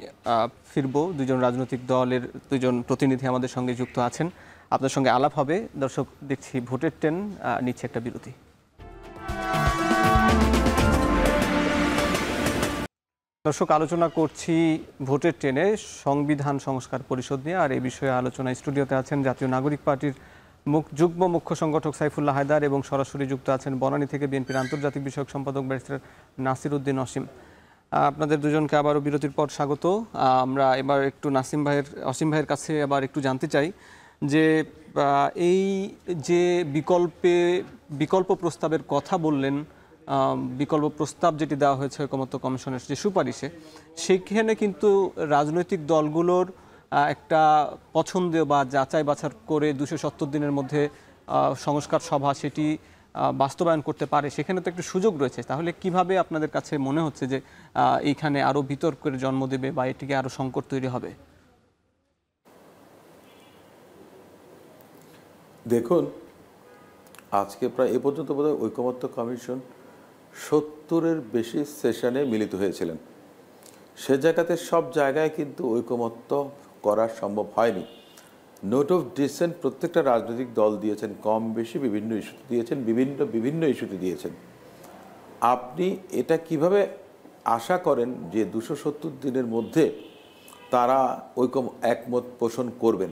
ফিরব। দুজন রাজনৈতিক দলের দুজন প্রতিনিধি আমাদের সঙ্গে যুক্ত আছেন, আপনার সঙ্গে আলাপ হবে। দর্শক, দেখছি ভোটের ট্রেন নিচ্ছে একটা বিরতি। দর্শক, আলোচনা করছি ভোটের ট্রেনে সংবিধান সংস্কার পরিষদ নিয়ে। আর এই বিষয়ে আলোচনায় স্টুডিওতে আছেন জাতীয় নাগরিক পার্টির যুগ্ম মুখ্য সংগঠক সাইফুল্লাহ হায়দার এবং সরাসরি যুক্ত আছেন বনানী থেকে বিএনপির আন্তর্জাতিক বিষয়ক সম্পাদক ব্যারিস্টার নাসির উদ্দিন অসীম। আপনাদের দুজনকে আবারও বিরতির পর স্বাগত। আমরা এবার একটু অসীম ভাইয়ের কাছে আবার একটু জানতে চাই যে এই যে বিকল্প প্রস্তাবের কথা বললেন, বিকল্প প্রস্তাব যেটি দেওয়া হয়েছে ঐকমত্য কমিশনের যে সুপারিশে, সেইখানে কিন্তু রাজনৈতিক দলগুলোর একটা পছন্দীয় বা যাচাই বাছাই করে 270 দিনের মধ্যে সংস্কার সভা সেটি বাস্তবায়ন করতে পারে, সেখানে তো একটা সুযোগ রয়েছে। তাহলে কিভাবে আপনাদের কাছে মনে হচ্ছে যে এইখানে আরও বিতর্কের জন্ম দেবে বা এটিকে আরও সংকট তৈরি হবে? দেখুন, আজকে প্রায় এ পর্যন্ত বোধহয় ঐকমত্য কমিশন 70-এর বেশি সেশনে মিলিত হয়েছিলেন। সে জায়গাতে সব জায়গায় কিন্তু ঐকমত্য করা সম্ভব হয়নি। নোট অফ ডিসেন্ট প্রত্যেকটা রাজনৈতিক দল দিয়েছেন, কম বেশি বিভিন্ন ইস্যুতে দিয়েছেন, বিভিন্ন ইস্যুতে দিয়েছেন। আপনি এটা কিভাবে আশা করেন যে 270 দিনের মধ্যে তারা একমত পোষণ করবেন?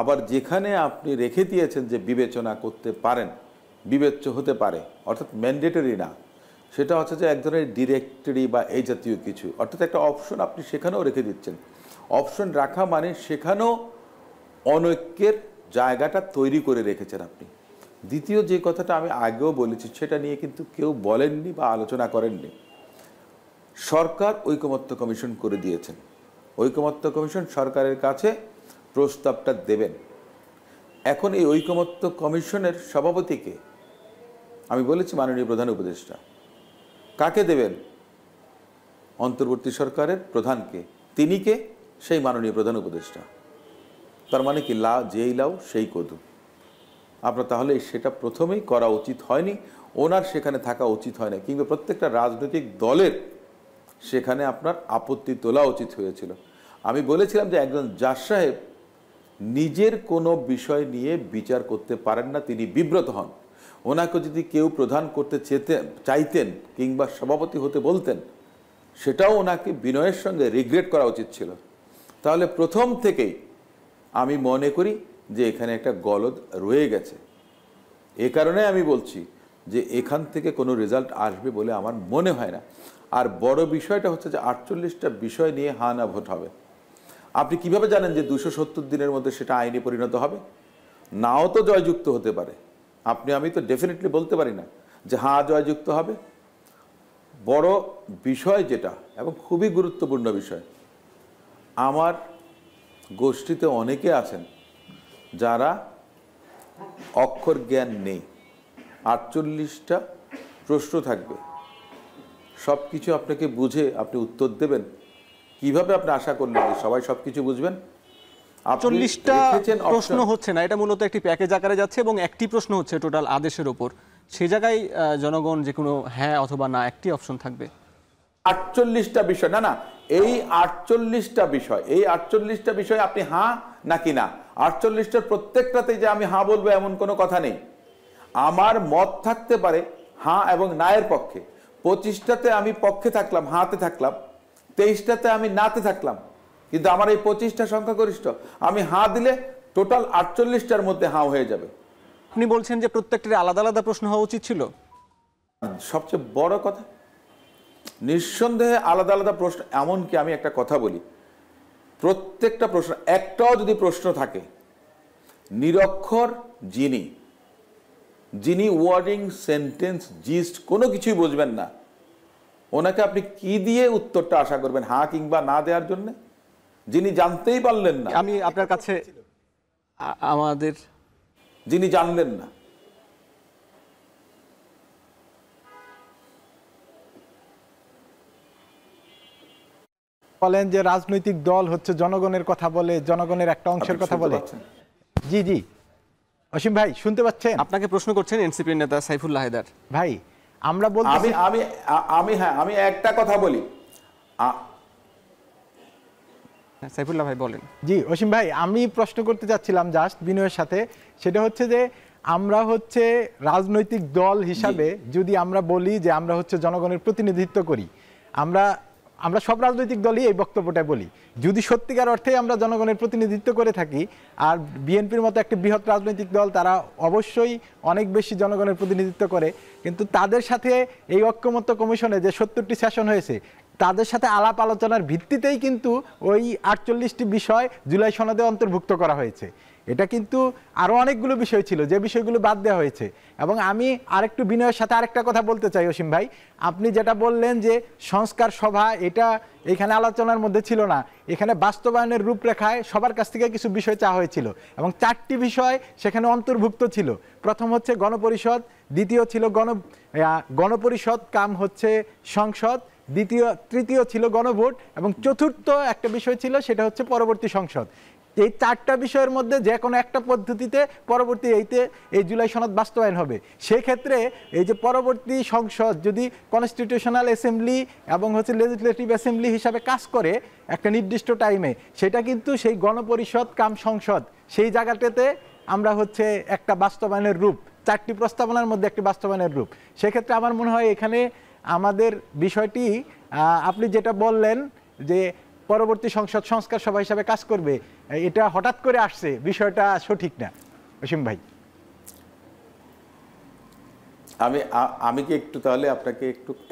আবার যেখানে আপনি রেখে দিয়েছেন যে বিবেচনা করতে পারেন, বিবেচ্য হতে পারে, অর্থাৎ ম্যান্ডেটরি না, সেটা হচ্ছে যে এক ধরনের ডিরেক্টরি বা এই জাতীয় কিছু, অর্থাৎ একটা অপশন আপনি সেখানেও রেখে দিচ্ছেন। অপশন রাখা মানে সেখানেও অনৈক্যের জায়গাটা তৈরি করে রেখেছেন আপনি। দ্বিতীয় যে কথাটা আমি আগেও বলেছি, সেটা নিয়ে কিন্তু কেউ বলেননি বা আলোচনা করেননি। সরকার ঐকমত্য কমিশন করে দিয়েছেন, ঐকমত্য কমিশন সরকারের কাছে প্রস্তাবটা দেবেন। এখন এই ঐকমত্য কমিশনের সভাপতিকে আমি বলেছি মাননীয় প্রধান উপদেষ্টা। কাকে দেবেন? অন্তর্বর্তী সরকারের প্রধানকে। তিনি কে? সেই মাননীয় প্রধান উপদেষ্টা। তার মানে কি যেই লাউ সেই কদু। আপনার তাহলে সেটা প্রথমেই করা উচিত হয়নি, ওনার সেখানে থাকা উচিত হয় না, কিংবা প্রত্যেকটা রাজনৈতিক দলের সেখানে আপনার আপত্তি তোলা উচিত হয়েছিল। আমি বলেছিলাম যে একজন জাজ সাহেব নিজের কোনো বিষয় নিয়ে বিচার করতে পারেন না, তিনি বিব্রত হন। ওনাকে যদি কেউ প্রধান করতে চাইতেন কিংবা সভাপতি হতে বলতেন, সেটাও ওনাকে বিনয়ের সঙ্গে রিগ্রেট করা উচিত ছিল। তাহলে প্রথম থেকেই আমি মনে করি যে এখানে একটা গলদ রয়ে গেছে। এ কারণে আমি বলছি যে এখান থেকে কোনো রেজাল্ট আসবে বলে আমার মনে হয় না। আর বড় বিষয়টা হচ্ছে যে 48টা বিষয় নিয়ে হা না ভোট হবে। আপনি কিভাবে জানেন যে 270 দিনের মধ্যে সেটা আইনে পরিণত হবে? নাও তো জয়যুক্ত হতে পারে। আমি তো ডেফিনেটলি বলতে পারি না যে হ্যাঁ জয়যুক্ত হবে। বড় বিষয় যেটা, এবং খুবই গুরুত্বপূর্ণ বিষয়, আমার গোষ্ঠীতে অনেকে আছেন যারা অক্ষর জ্ঞান নেই। 48টা প্রশ্ন থাকবে, সব কিছু আপনাকে বুঝে আপনি উত্তর দেবেন কিভাবে? আপনি আশা করলেন যে সবাই সবকিছু বুঝবেন? 40টা প্রশ্ন হচ্ছে না, এটা মূলত একটি প্যাকেজ আকারে যাচ্ছে এবং একটি প্রশ্ন হচ্ছে টোটাল আদেশের উপর। সেই জায়গায় জনগণ যে কোনো হ্যাঁ অথবা না একটি অপশন থাকবে। 48টা বিষয় না, এই 48টা বিষয়, এই 48টা বিষয় আপনি হ্যাঁ নাকি না, 48টার প্রত্যেকটাতে যে আমি হ্যাঁ বলবো এমন কোনো কথা নেই। আমার মত থাকতে পারে হ্যাঁ এবং না এর পক্ষে। 25টাতে আমি পক্ষে থাকলাম, হাতে থাকলাম, 23টাতে আমি নাতে থাকলাম, কিন্তু আমার এই 25টা সংখ্যাগরিষ্ঠ, আমি হ্যাঁ দিলে টোটাল 48টার মধ্যে হ্যাঁ হয়ে যাবে। আপনি বলছেন যে প্রত্যেকটার আলাদা আলাদা প্রশ্ন হওয়া উচিত ছিল। সবচেয়ে বড় কথা, নিঃসন্দেহে আলাদা আলাদা প্রশ্ন। এমনকি আমি একটা কথা বলি, প্রত্যেকটা প্রশ্ন, একটাও যদি প্রশ্ন থাকে, নিরক্ষর যিনি ওয়ার্ডিং, সেন্টেন্স, জিস্ট কোনো কিছুই বুঝবেন না, ওনাকে আপনি কি দিয়ে উত্তরটা আশা করবেন হ্যাঁ কিংবা না দেওয়ার জন্য? যিনি জানতেই পারলেন না, আমি আপনার কাছে আমাদের যিনি জানলেন না, বলেন যে রাজনৈতিক দল হচ্ছে জনগণের কথা বলে, জনগণের একটা অংশের কথা বলে। জি জি অসীম ভাই শুনতে পাচ্ছেন? আপনাকে প্রশ্ন করছেন এনসিপি নেতা সাইফুল্লাহ হায়দার। ভাই আমরা বলতে আমি একটা কথা বলি। সাইফুল্লাহ ভাই বলেন। জি অসীম ভাই, আমি প্রশ্ন করতে চাচ্ছিলাম জাস্ট বিনয়ের সাথে, সেটা হচ্ছে যে আমরা হচ্ছে রাজনৈতিক দল হিসাবে যদি আমরা বলি যে আমরা হচ্ছে জনগণের প্রতিনিধিত্ব করি, আমরা সব রাজনৈতিক দলই এই বক্তব্যটা বলি, যদি সত্যিকার অর্থে আমরা জনগণের প্রতিনিধিত্ব করে থাকি, আর বিএনপির মতো একটি বৃহৎ রাজনৈতিক দল তারা অবশ্যই অনেক বেশি জনগণের প্রতিনিধিত্ব করে, কিন্তু তাদের সাথে এই ঐক্যমত্য কমিশনে যে 70টি সেশন হয়েছে তাদের সাথে আলাপ আলোচনার ভিত্তিতেই কিন্তু ওই 48টি বিষয় জুলাই সনদে অন্তর্ভুক্ত করা হয়েছে। এটা কিন্তু আরও অনেকগুলো বিষয় ছিল যে বিষয়গুলো বাদ দেওয়া হয়েছে। এবং আমি আরেকটু বিনয়ের সাথে আরেকটা কথা বলতে চাই অসীম ভাই, আপনি যেটা বললেন যে সংস্কার সভা, এটা এখানে আলোচনার মধ্যে ছিল না, এখানে বাস্তবায়নের রূপরেখায় সবার কাছ থেকে কিছু বিষয় চাওয়া হয়েছিল এবং 4টি বিষয় সেখানে অন্তর্ভুক্ত ছিল। প্রথম হচ্ছে গণপরিষদ, দ্বিতীয় ছিল গণপরিষদ কাম হচ্ছে সংসদ, তৃতীয় ছিল গণভোট এবং চতুর্থ একটা বিষয় ছিল সেটা হচ্ছে পরবর্তী সংসদ। এই 4টা বিষয়ের মধ্যে যে কোনো একটা পদ্ধতিতে পরবর্তী এই জুলাই সনদ বাস্তবায়ন হবে। সেক্ষেত্রে এই যে পরবর্তী সংসদ যদি কনস্টিটিউশনাল অ্যাসেম্বলি এবং হচ্ছে লেজিসলেটিভ অ্যাসেম্বলি হিসাবে কাজ করে একটা নির্দিষ্ট টাইমে, সেটা কিন্তু সেই গণপরিষদ কাম সংসদ, সেই জায়গাটাতে আমরা হচ্ছে একটা বাস্তবায়নের রূপ, 4টি প্রস্তাবনার মধ্যে একটি বাস্তবায়নের রূপ। সেক্ষেত্রে আমার মনে হয় এখানে আমাদের বিষয়টি আপনি যেটা বললেন যে পরবর্তী সংসদ সংস্কার সভা হিসাবে কাজ করবে, এটা হঠাৎ করে আসছে, বিষয়টা সঠিক না। অসীম ভাই আমি কি একটু তাহলে আপনাকে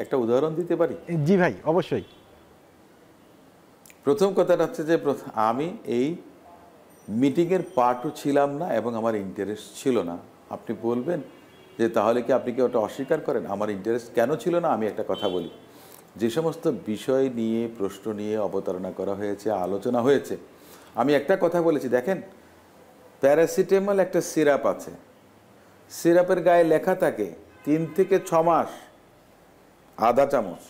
একটা উদাহরণ দিতে পারি? জি ভাই অবশ্যই। প্রথম কথাটা হচ্ছে যে আমি এই মিটিংয়ের পার্টও ছিলাম না এবং আমার ইন্টারেস্ট ছিল না। আপনি বলবেন যে তাহলে কি আপনি কি ওটা অস্বীকার করেন? আমার ইন্টারেস্ট কেন ছিল না? আমি একটা কথা বলি, যে সমস্ত বিষয় নিয়ে প্রশ্ন নিয়ে অবতারণা করা হয়েছে, আলোচনা হয়েছে, আমি একটা কথা বলেছি, দেখেন প্যারাসিটামল একটা সিরাপ আছে, সিরাপের গায়ে লেখা থাকে 3 থেকে 6 মাস আধা চামচ,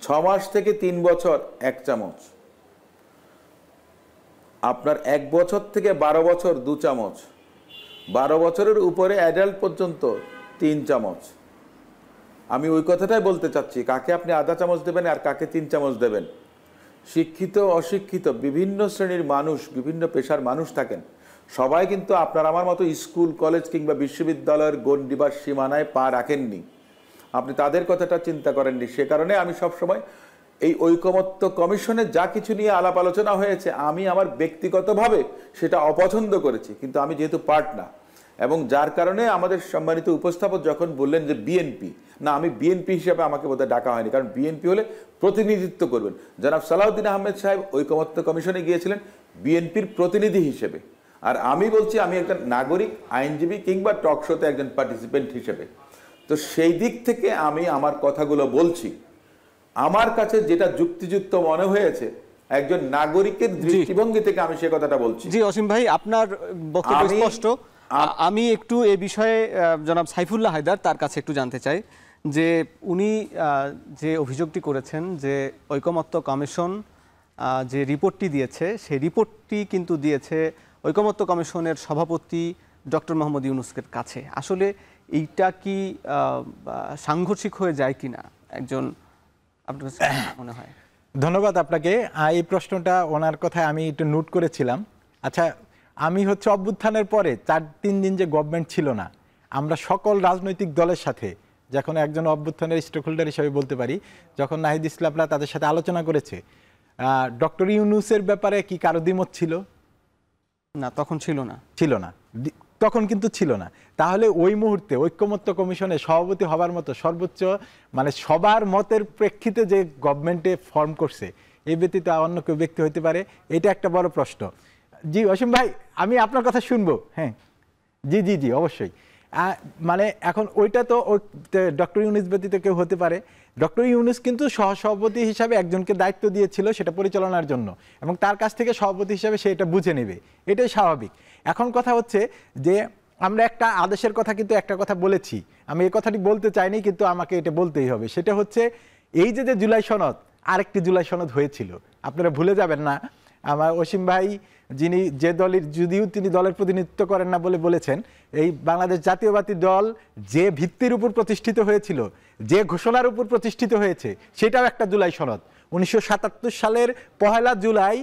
6 মাস থেকে 3 বছর 1 চামচ, আপনার 1 বছর থেকে 12 বছর 2 চামচ, 12 বছরের উপরে অ্যাডাল্ট পর্যন্ত 3 চামচ। আমি ওই কথাটাই বলতে চাচ্ছি, কাকে আপনি আধা চামচ দেবেন আর কাকে 3 চামচ দেবেন? শিক্ষিত অশিক্ষিত বিভিন্ন শ্রেণীর মানুষ, বিভিন্ন পেশার মানুষ থাকেন, সবাই কিন্তু আপনার আমার মতো স্কুল কলেজ কিংবা বিশ্ববিদ্যালয়ের গণ্ডি বা সীমানায় পা রাখেননি, আপনি তাদের কথাটা চিন্তা করেননি। সে কারণে আমি সবসময় এই ঐকমত্য কমিশনে যা কিছু নিয়ে আলাপ আলোচনা হয়েছে আমি আমার ব্যক্তিগতভাবে সেটা অপছন্দ করেছি, কিন্তু আমি যেহেতু পার্ট না, এবং যার কারণে আমাদের সম্মানিত উপস্থাপক যখন বললেন যে বিএনপি, না আমি বিএনপি হিসেবে আমাকে বোধহয় ডাকা হয়নি, কারণ বিএনপি হলে প্রতিনিধিত্ব করবেন। জনাব সালাউদ্দিন আহমেদ সাহেব ঐকমত্য কমিশনে গিয়েছিলেন বিএনপির প্রতিনিধি হিসেবে, আর আমি বলছি আমি একজন নাগরিক, আইনজীবী কিংবা টক শোতে একজন পার্টিসিপেন্ট হিসেবে। তো সেই দিক থেকে আমি আমার কথাগুলো বলছি, আমার কাছে যেটা যুক্তিযুক্ত মনে হয়েছে একজন নাগরিকের দৃষ্টিভঙ্গি থেকে আমি সে কথাটা বলছি। জি অসীম ভাই, আপনার বক্তব্য স্পষ্ট। আমি একটু এ বিষয়ে জনাব সাইফুল্লাহ হায়দার তার কাছে একটু জানতে চাই যে উনি যে অভিযোগটি করেছেন যে ঐকমত্য কমিশন যে রিপোর্টটি দিয়েছে সেই রিপোর্টটি কিন্তু দিয়েছে ঐকমত্য কমিশনের সভাপতি ডক্টর মোহাম্মদ ইউনূসের কাছে। আসলে এইটা কি সাংঘর্ষিক হয়ে যায় কিনা একজন, আপনার কাছে মনে হয়? ধন্যবাদ আপনাকে। এই প্রশ্নটা ওনার কথায় আমি একটু নোট করেছিলাম। আচ্ছা, আমি হচ্ছে অভ্যুত্থানের পরে 4-3 দিন যে গভর্নমেন্ট ছিল না, আমরা সকল রাজনৈতিক দলের সাথে, যখন একজন অভ্যুত্থানের স্টেক হোল্ডার হিসেবে বলতে পারি, যখন নাহিদ ইসলামরা তাদের সাথে আলোচনা করেছে, ডক্টর ইউনূসের ব্যাপারে কি কারো দ্বিমত ছিল? না, তখন ছিল না। তখন কিন্তু ছিল না। তাহলে ওই মুহূর্তে ঐকমত্য কমিশনে সভাপতি হবার মতো সর্বোচ্চ মানে সবার মতের প্রেক্ষিতে যে গভর্নমেন্টে ফর্ম করছে, এই ব্যতীত অন্য কেউ ব্যক্তি হতে পারে? এটা একটা বড় প্রশ্ন। জি অসীম ভাই, আমি আপনার কথা শুনবো। হ্যাঁ, জি জি জি অবশ্যই। মানে এখন ওইটা তো ডক্টর ইউনূস ব্যতীত কেউ হতে পারে। ডক্টর ইউনূস কিন্তু সহসভাপতি হিসাবে একজনকে দায়িত্ব দিয়েছিল সেটা পরিচালনার জন্য, এবং তার কাছ থেকে সভাপতি হিসাবে সে এটা বুঝে নেবে, এটাই স্বাভাবিক। এখন কথা হচ্ছে যে আমরা একটা আদেশের কথা কিন্তু একটা কথা বলেছি, আমি এই কথাটি বলতে চাইনি কিন্তু আমাকে এটা বলতেই হবে। সেটা হচ্ছে এই যে জুলাই সনদ, আরেকটি জুলাই সনদ হয়েছিল, আপনারা ভুলে যাবেন না। আমার অসীম ভাই যিনি যে দলের, যদিও তিনি দলের প্রতিনিধিত্ব করেন না বলে বলেছেন, এই বাংলাদেশ জাতীয়বাদী দল যে ভিত্তির উপর প্রতিষ্ঠিত হয়েছিল, যে ঘোষণার উপর প্রতিষ্ঠিত হয়েছে, সেটাও একটা জুলাই সনদ। 1977 সালের 1 জুলাই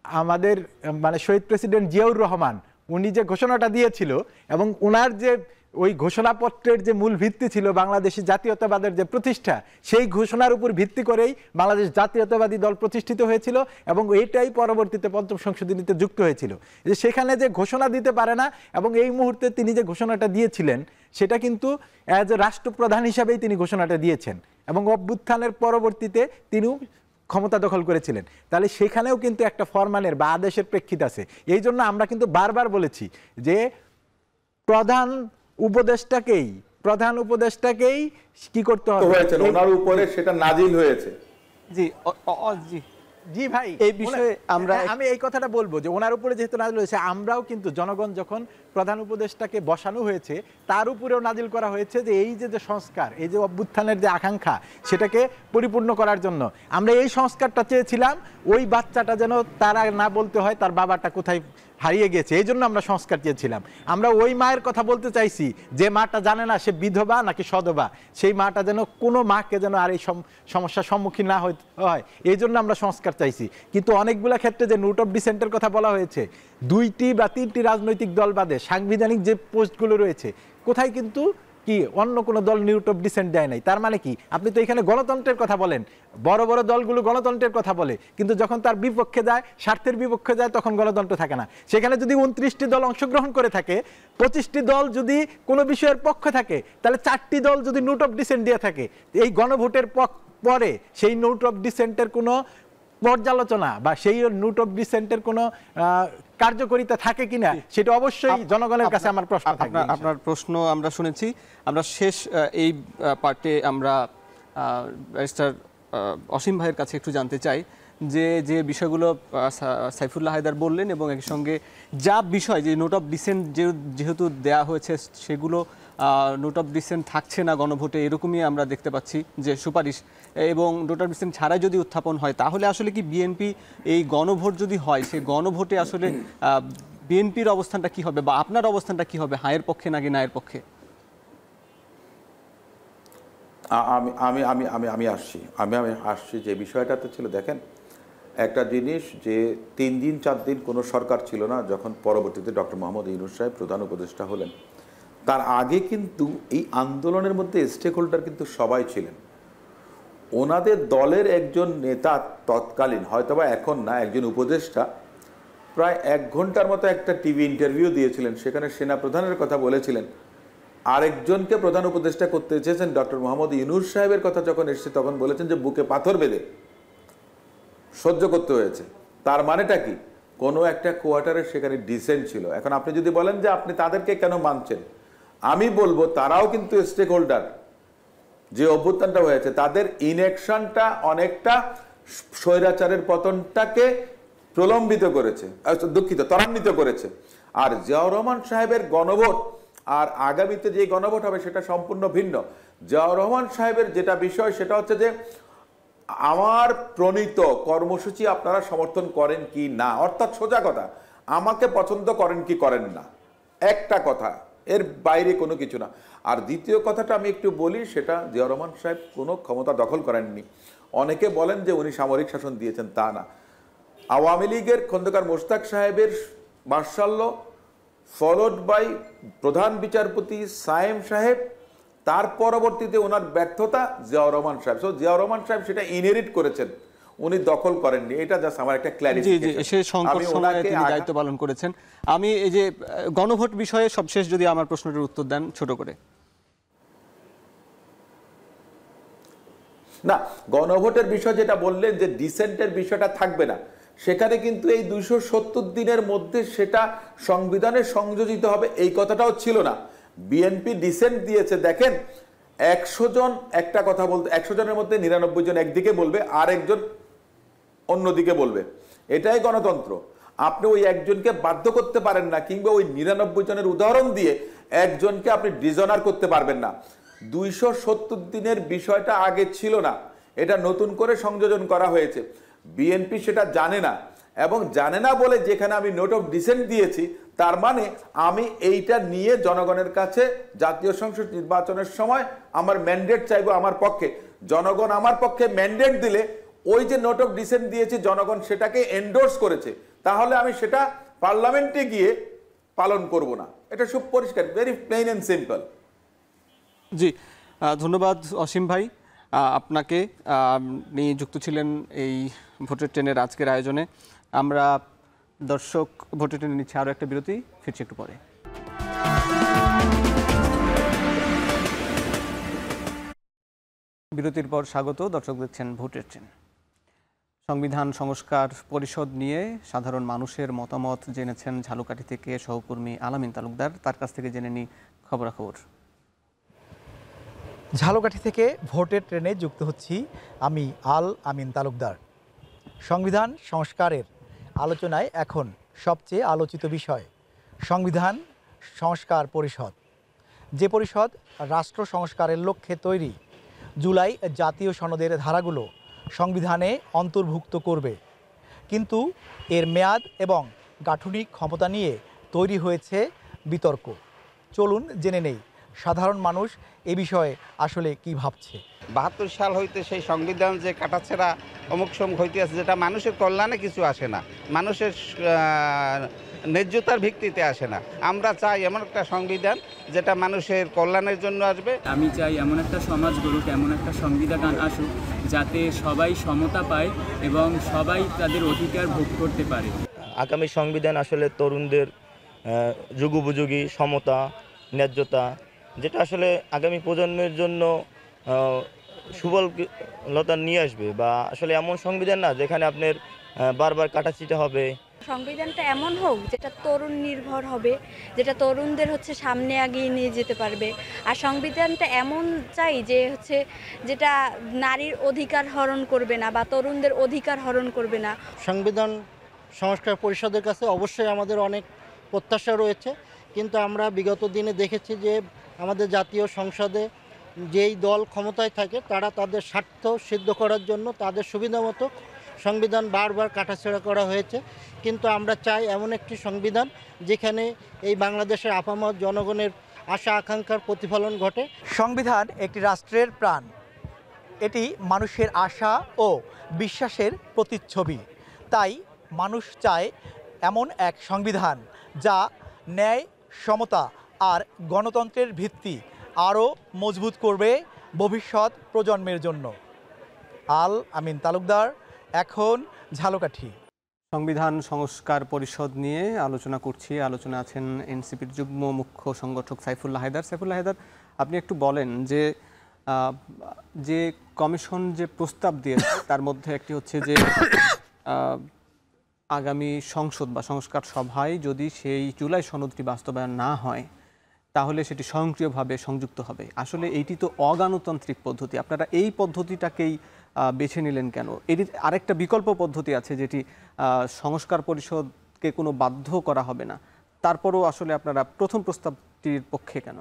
আমাদের মানে শহীদ প্রেসিডেন্ট জিয়াউর রহমান উনি যে ঘোষণাটা দিয়েছিল, এবং ওনার যে ওই ঘোষণাপত্রের যে মূল ভিত্তি ছিল বাংলাদেশি জাতীয়তাবাদের যে প্রতিষ্ঠা, সেই ঘোষণার উপর ভিত্তি করেই বাংলাদেশ জাতীয়তাবাদী দল প্রতিষ্ঠিত হয়েছিল, এবং এইটাই পরবর্তীতে ৫ম সংশোধনীতে যুক্ত হয়েছিল। যে সেখানে যে ঘোষণা দিতে পারে না, এবং এই মুহূর্তে তিনি যে ঘোষণাটা দিয়েছিলেন সেটা কিন্তু অ্যাজ এ রাষ্ট্রপ্রধান হিসাবেই তিনি ঘোষণাটা দিয়েছেন, এবং অভ্যুত্থানের পরবর্তীতে তিনিও ক্ষমতা দখল করেছিলেন। তাহলে সেখানেও কিন্তু একটা ফরমানের বা আদেশের প্রেক্ষিত আছে। এই জন্য আমরা কিন্তু বারবার বলেছি যে প্রধান উপদেষ্টাকেই কি করতে হবে, ওনার উপরে সেটা নাজিল হয়েছে। জি জি জি ভাই, এই বিষয়ে আমি এই কথাটা বলবো যে ওনার উপরে যেহেতু নাজিল হয়েছে, আমরাও কিন্তু জনগণ যখন প্রধান উপদেষ্টাকে বসানো হয়েছে তার উপরেও নাজিল করা হয়েছে যে এই যে সংস্কার, এই যে অভ্যুত্থানের যে আকাঙ্ক্ষা, সেটাকে পরিপূর্ণ করার জন্য আমরা এই সংস্কারটা চেয়েছিলাম। ওই বাচ্চাটা যেন তারা না বলতে হয় তার বাবাটা কোথায় হারিয়ে গেছে, এই জন্য আমরা সংস্কার চেয়েছিলাম। আমরা ওই মায়ের কথা বলতে চাইছি যে মাটা জানে না সে বিধবা নাকি সধবা, সেই মাটা যেন কোনো মাকে যেন আর এই সমস্যার সম্মুখীন না হয়, এই জন্য আমরা সংস্কার চাইছি। কিন্তু অনেকগুলো ক্ষেত্রে যে নোট অফ ডিসেন্টের কথা বলা হয়েছে, 2টি বা 3টি রাজনৈতিক দল বাদে সাংবিধানিক যে পোস্টগুলো রয়েছে, কোথায় কিন্তু কি অন্য কোনো দল নোট অফ ডিসেন্ট দেয় নাই। তার মানে কি, আপনি তো এখানে গণতন্ত্রের কথা বলেন, বড় বড় দলগুলো গণতন্ত্রের কথা বলে, কিন্তু যখন তার বিপক্ষে যায়, স্বার্থের বিপক্ষে যায়, তখন গণতন্ত্র থাকে না। সেখানে যদি 29টি দল অংশগ্রহণ করে থাকে, 25টি দল যদি কোনো বিষয়ের পক্ষে থাকে, তাহলে 4টি দল যদি নোট অফ ডিসেন্ট দিয়ে থাকে, এই গণভোটের পরে সেই নোট অফ ডিসেন্টের কোনো পর্যালোচনা বা সেই নোট অফ ডিসেন্টের কোনো কার্যকারিতা থাকে কিনা, সেটা অবশ্যই জনগণের কাছে আমার প্রশ্ন থাকবে। আপনার প্রশ্ন আমরা শুনেছি। আমরা শেষ এই পার্টে আমরা ব্যারিস্টার অসীম ভাইয়ের কাছে একটু জানতে চাই যে যে বিষয়গুলো সাইফুল্লাহ হায়দার বললেন, এবং একই সঙ্গে যা বিষয় যে নোট অফ ডিসেন্ট যেহেতু দেয়া হয়েছে, সেগুলো নোট অফ ডিসেন্ট থাকছে না গণভোটে, এরকমই আমরা দেখতে পাচ্ছি যে সুপারিশ, এবং নোট অফ ডিসেন্ট ছাড়াই যদি উত্থাপন হয়, তাহলে আসলে কি বিএনপি এই গণভোট যদি হয়, সেই গণভোটে আসলে বিএনপির অবস্থানটা কি হবে, বা আপনার অবস্থানটা কি হবে, হায়ের পক্ষে নাকি নায়ের পক্ষে? আমি আসছি যে বিষয়টাতে ছিল, দেখেন একটা জিনিস যে 3 দিন 4 দিন কোনো সরকার ছিল না যখন পরবর্তীতে ডক্টর মোহাম্মদ ইউনূস সাহেব প্রধান উপদেষ্টা হলেন। তার আগে কিন্তু এই আন্দোলনের মধ্যে স্টেক হোল্ডার কিন্তু সবাই ছিলেন। ওনাদের দলের একজন নেতা তৎকালীন, হয়তোবা এখন না, একজন উপদেষ্টা প্রায় 1 ঘন্টার মতো একটা টিভি ইন্টারভিউ দিয়েছিলেন, সেখানে সেনা প্রধানের কথা বলেছিলেন। আরেকজনকে প্রধান উপদেষ্টা করতে চেয়েছেন ডক্টর মোহাম্মদ ইউনূস সাহেবের কথা যখন এসেছে, তখন বলেছেন যে বুকে পাথর বেঁধে সহ্য করতে হয়েছে। তার মানেটা কি, কোনো একটা কোয়ার্টারে সেখানে ডিসেন্ট ছিল। এখন আপনি যদি বলেন যে আপনি তাদেরকে কেন মানছেন, আমি বলবো তারাও কিন্তু স্টেক হোল্ডার। যে অভ্যুত্থানটা হয়েছে, তাদের ইনঅ্যাকশনটা অনেকটা স্বৈরাচারের পতনটাকে প্রলম্বিত করেছে, ত্বরান্বিত করেছে। আর জিয়াউর রহমান সাহেবের গণভোট আর আগামীতে যে গণভোট হবে সেটা সম্পূর্ণ ভিন্ন। জিয়াউর রহমান সাহেবের যেটা বিষয় সেটা হচ্ছে যে আমার প্রণীত কর্মসূচি আপনারা সমর্থন করেন কি না, অর্থাৎ সোজা কথা, আমাকে পছন্দ করেন কি করেন না, একটা কথা, এর বাইরে কোনো কিছু না। আর দ্বিতীয় কথাটা আমি একটু বলি, সেটা জিয়াউর রহমান সাহেব কোনো ক্ষমতা দখল করেননি। অনেকে বলেন যে উনি সামরিক শাসন দিয়েছেন, তা না। আওয়ামী লীগের খন্দকার মোশতাক সাহেবের মার্শাল্য ফলোড বাই প্রধান বিচারপতি সায়েম সাহেব, তার পরবর্তীতে ওনার ব্যর্থতা জিয়াউর রহমান সাহেব। সো জিয়াউর রহমান সাহেব সেটা ইনহেরিট করেছেন, উনি দখল করেননি। এটা জাস্ট আমার একটা ক্ল্যারিফিকেশন। সেই সংকট সময়ে তিনি দায়িত্ব পালন করেছেন। আমি এই যে গণভোট বিষয়ে সবশেষ যদি আমার প্রশ্নটির উত্তর দেন ছোট করে। না, গণভোটের বিষয় যেটা বললেন যে ডিসেন্টের বিষয়টা থাকবে না, সেখানে কিন্তু এই 270 দিনের মধ্যে সেটা সংবিধানে সংযোজিত হবে এই কথাটাও ছিল না। বিএনপি ডিসেন্ট দিয়েছে, দেখেন 100 জন একটা কথা বলতে, 100 জনের মধ্যে 99 জন একদিকে বলবে আর একজন অন্যদিকে বলবে, এটাই গণতন্ত্র। আপনি ওই একজনকে বাধ্য করতে পারেন না, কিংবা ওই 99 জনের উদাহরণ দিয়ে একজনকে আপনি ডিজনার করতে পারবেন না। 270 দিনের বিষয়টা আগে ছিল না, এটা নতুন করে সংযোজন করা হয়েছে। বিএনপি সেটা জানে না, এবং জানে না বলে যেখানে আমি নোট অফ ডিসেন্ট দিয়েছি, তার মানে আমি এইটা নিয়ে জনগণের কাছে জাতীয় সংসদ নির্বাচনের সময় আমার ম্যান্ডেট চাইবো আমার পক্ষে। জনগণ আমার পক্ষে ম্যান্ডেট দিলে ওই যে নোট অফ ডিসেন্ট দিয়েছি জনগণ সেটাকে এন্ডোর্স করেছে, তাহলে আমি সেটা পার্লামেন্টে গিয়ে পালন করব না। এটা খুব পরিষ্কার, ভেরি প্লেন এন্ড সিম্পল। জি, ধন্যবাদ অসীম ভাই, আপনাকে আপনি যুক্ত ছিলেন এই ভোটের ট্রেনের আজকের আয়োজনে। আমরা দর্শক ভোটের ট্রেনে নিচ্ছে আরও একটা বিরতি, ফিরছি একটু পরে। বিরতির পর স্বাগত। দর্শক দেখছেন ভোটের ট্রেন। সংবিধান সংস্কার পরিষদ নিয়ে সাধারণ মানুষের মতামত জেনেছেন ঝালকাঠি থেকে সহকর্মী আলামিন তালুকদার। তার কাছ থেকে জেনে নিই খবরাখবর। ঝালকাঠি থেকে ভোটের ট্রেনে যুক্ত হচ্ছি আমি আমিন তালুকদার। সংবিধান সংস্কারের আলোচনায় এখন সবচেয়ে আলোচিত বিষয় সংবিধান সংস্কার পরিষদ। যে পরিষদ রাষ্ট্র সংস্কারের লক্ষ্যে তৈরি, জুলাই জাতীয় সনদের ধারাগুলো সংবিধানে অন্তর্ভুক্ত করবে। কিন্তু এর মেয়াদ এবং গাঠনিক ক্ষমতা নিয়ে তৈরি হয়েছে বিতর্ক। চলুন জেনে নেই সাধারণ মানুষ এ বিষয়ে আসলে কি ভাবছে। 72 সাল হইতে সেই সংবিধান যে কাটাছেড়া অমুক সমুক হইতে আছে, যেটা মানুষের কল্যাণে কিছু আসে না, মানুষের ন্যায্যতার ভিত্তিতে আসে না। আমরা চাই এমন একটা সংবিধান যেটা মানুষের কল্যাণের জন্য আসবে। আমি চাই এমন একটা সমাজ গড়ুক, এমন একটা সংবিধান আসুক যাতে সবাই সমতা পায় এবং সবাই তাদের অধিকার ভোগ করতে পারে। আগামী সংবিধান আসলে তরুণদের যুগোপযোগী সমতা, ন্যায্যতা, যেটা আসলে আগামী প্রজন্মের জন্য সুফলতা নিয়ে আসবে, বা আসলে এমন সংবিধান না যেখানে আপনার বারবার কাটাছিটা হবে। সংবিধানটা এমন হোক যেটা তরুণ নির্ভর হবে, যেটা তরুণদের সামনে এগিয়ে নিয়ে যেতে পারবে। আর সংবিধানটা এমন চাই যে যেটা নারীর অধিকার হরণ করবে না বা তরুণদের অধিকার হরণ করবে না। সংবিধান সংস্কার পরিষদের কাছে অবশ্যই আমাদের অনেক প্রত্যাশা রয়েছে, কিন্তু আমরা বিগত দিনে দেখেছি যে আমাদের জাতীয় সংসদে যেই দল ক্ষমতায় থাকে তারা তাদের স্বার্থ সিদ্ধ করার জন্য তাদের সুবিধা মতো সংবিধান বারবার কাটাছেঁড়া করা হয়েছে। কিন্তু আমরা চাই এমন একটি সংবিধান যেখানে এই বাংলাদেশের আপামর জনগণের আশা আকাঙ্ক্ষার প্রতিফলন ঘটে। সংবিধান একটি রাষ্ট্রের প্রাণ, এটি মানুষের আশা ও বিশ্বাসের প্রতিচ্ছবি। তাই মানুষ চায় এমন এক সংবিধান যা ন্যায়, সমতা আর গণতন্ত্রের ভিত্তি আরও মজবুত করবে ভবিষ্যৎ প্রজন্মের জন্য। আমিন তালুকদার, এখন ঝালকাঠি। সংবিধান সংস্কার পরিষদ নিয়ে আলোচনা করছি। আলোচনা আছেন এনসিপির যুগ্ম মুখ্য সংগঠক সাইফুল্লাহ হায়দার। সাইফুল্লাহ হায়দার, আপনি একটু বলেন যে কমিশন যে প্রস্তাব দিয়েছে তার মধ্যে একটি হচ্ছে যে আগামী সংসদ বা সংস্কার সভায় যদি সেই জুলাই সনদটি বাস্তবায়ন না হয় তাহলে সেটি স্বয়ংক্রিয়ভাবে সংযুক্ত হবে। আসলে এইটি তো অগণতান্ত্রিক পদ্ধতি, আপনারা এই পদ্ধতিটাকেই বেছে নিলেন কেন? এটি আরেকটা বিকল্প পদ্ধতি আছে যেটি সংস্কার পরিষদকে কোনো বাধ্য করা হবে না, তারপরও আসলে আপনারা প্রথম প্রস্তাবটির পক্ষে কেন?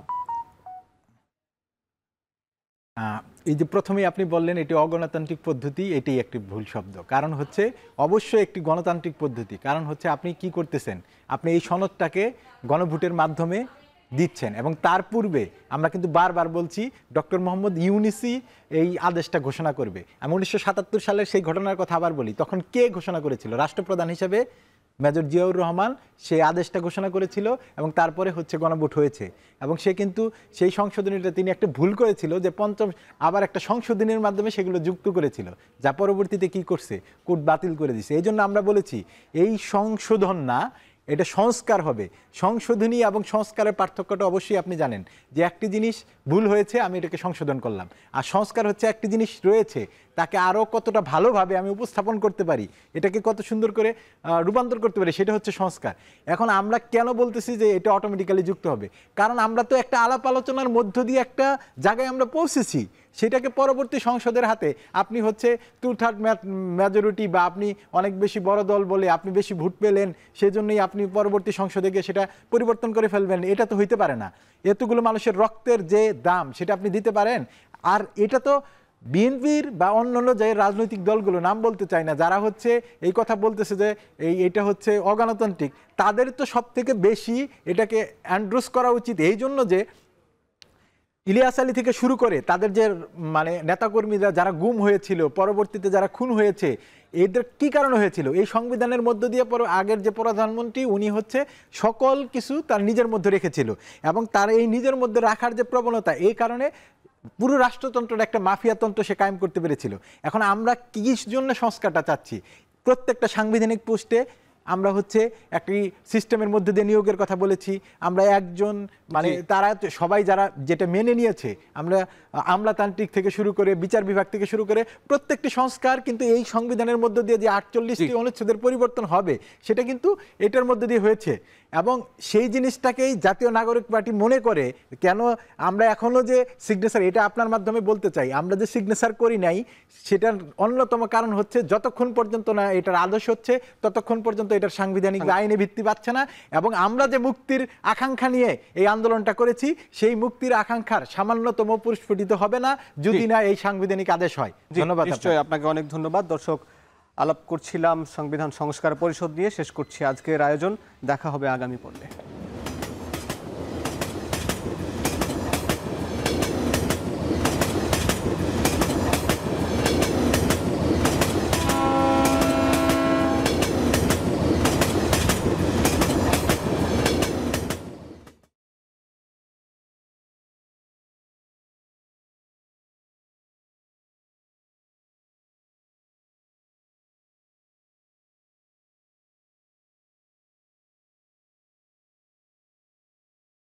এই যে প্রথমেই আপনি বললেন এটি অগণতান্ত্রিক পদ্ধতি, এটি একটি ভুল শব্দ। কারণ হচ্ছে অবশ্যই একটি গণতান্ত্রিক পদ্ধতি। কারণ হচ্ছে আপনি কি করতেছেন, আপনি এই সনদটাকে গণভোটের মাধ্যমে দিচ্ছেন, এবং তার পূর্বে আমরা কিন্তু বারবার বলছি ডক্টর মোহাম্মদ ইউনূসই এই আদেশটা ঘোষণা করবে। আমি 1977 সালের সেই ঘটনার কথা আবার বলি, তখন কে ঘোষণা করেছিল? রাষ্ট্রপ্রধান হিসেবে মেজর জিয়াউর রহমান সেই আদেশটা ঘোষণা করেছিল, এবং তারপরে হচ্ছে গণভোট হয়েছে। এবং সে কিন্তু সেই সংশোধনীটা তিনি একটা ভুল করেছিল, যে পঞ্চম আবার একটা সংশোধনীর মাধ্যমে সেগুলো যুক্ত করেছিল, যা পরবর্তীতে কি করছে, কোর্ট বাতিল করে দিয়েছে। এই জন্য আমরা বলেছি এই সংশোধন না, এটা সংস্কার হবে। সংশোধনী এবং সংস্কারের পার্থক্যটা অবশ্যই আপনি জানেন, যে একটি জিনিস ভুল হয়েছে আমি এটাকে সংশোধন করলাম, আর সংস্কার হচ্ছে একটি জিনিস রয়েছে তাকে আরও কতটা ভালোভাবে আমি উপস্থাপন করতে পারি, এটাকে কত সুন্দর করে রূপান্তর করতে পারি, সেটা হচ্ছে সংস্কার। এখন আমরা কেন বলতেছি যে এটা অটোমেটিক্যালি যুক্ত হবে? কারণ আমরা তো একটা আলাপ আলোচনার মধ্য দিয়ে একটা জায়গায় আমরা পৌঁছেছি, সেটাকে পরবর্তী সংসদের হাতে আপনি হচ্ছে 2/3 মেজরিটি বা আপনি অনেক বেশি বড় দল বলে আপনি বেশি ভোট পেলেন, সেজন্যই আপনি পরবর্তী সংসদে গিয়ে সেটা পরিবর্তন করে ফেলবেন। এটা তো হইতে পারে না। এতগুলো মানুষের রক্তের যে দাম সেটা আপনি দিতে পারেন? আর এটা তো বিএনপির বা অন্যান্য যে রাজনৈতিক দলগুলো, নাম বলতে চাই না, যারা হচ্ছে এই কথা বলতেছে যে এটা হচ্ছে অগণতান্ত্রিক, তাদের তো সব থেকে বেশি এটাকে অ্যান্ড্রোস করা উচিত। এই জন্য যে ইলিয়াস আলী থেকে শুরু করে তাদের যে মানে নেতাকর্মীরা যারা গুম হয়েছিল, পরবর্তীতে যারা খুন হয়েছে, এদের কি কারণে হয়েছিল? এই সংবিধানের মধ্য দিয়ে আগের যে প্রধানমন্ত্রী উনি হচ্ছে সকল কিছু তার নিজের মধ্যে রেখেছিল, এবং তার এই নিজের মধ্যে রাখার যে প্রবণতা, এই কারণে পুরো রাষ্ট্রতন্ত্রটা একটা মাফিয়াতন্ত্র সে কায়েম করতে পেরেছিল। এখন আমরা কি জন্য সংস্কারটা চাচ্ছি? প্রত্যেকটা সাংবিধানিক পোস্টে আমরা হচ্ছে একটি সিস্টেমের মধ্যে দিয়ে নিয়োগের কথা বলেছি। আমরা একজন মানে তারা সবাই যারা যেটা মেনে নিয়েছে, আমরা আমলাতান্ত্রিক থেকে শুরু করে বিচার বিভাগ থেকে শুরু করে প্রত্যেকটি সংস্কার কিন্তু এই সংবিধানের মধ্য দিয়ে যে 48টি অনুচ্ছেদের পরিবর্তন হবে সেটা কিন্তু এটার মধ্যে দিয়ে হয়েছে। এবং সেই জিনিসটাকেই জাতীয় নাগরিক পার্টি মনে করে, কেন আমরা এখনো যে সিগনেচার, এটা আপনার মাধ্যমে বলতে চাই, আমরা যে সিগনেচার করি নাই সেটার অন্যতম কারণ হচ্ছে যতক্ষণ পর্যন্ত না এটার আদর্শ হচ্ছে ততক্ষণ পর্যন্ত এটার সাংবিধানিক আইনে ভিত্তি পাচ্ছে না। এবং আমরা যে মুক্তির আকাঙ্ক্ষা নিয়ে এই আন্দোলনটা করেছি, সেই মুক্তির আকাঙ্ক্ষার সামান্যতম পরিস্ফুটিত হবে না যদি না এই সাংবিধানিক আদেশ হয়। ধন্যবাদ। নিশ্চয়ই, আপনাকে অনেক ধন্যবাদ। দর্শক, আলাপ করছিলাম সংবিধান সংস্কার পরিষদ নিয়ে। শেষ করছি আজকের আয়োজন। দেখা হবে আগামী পর্বে।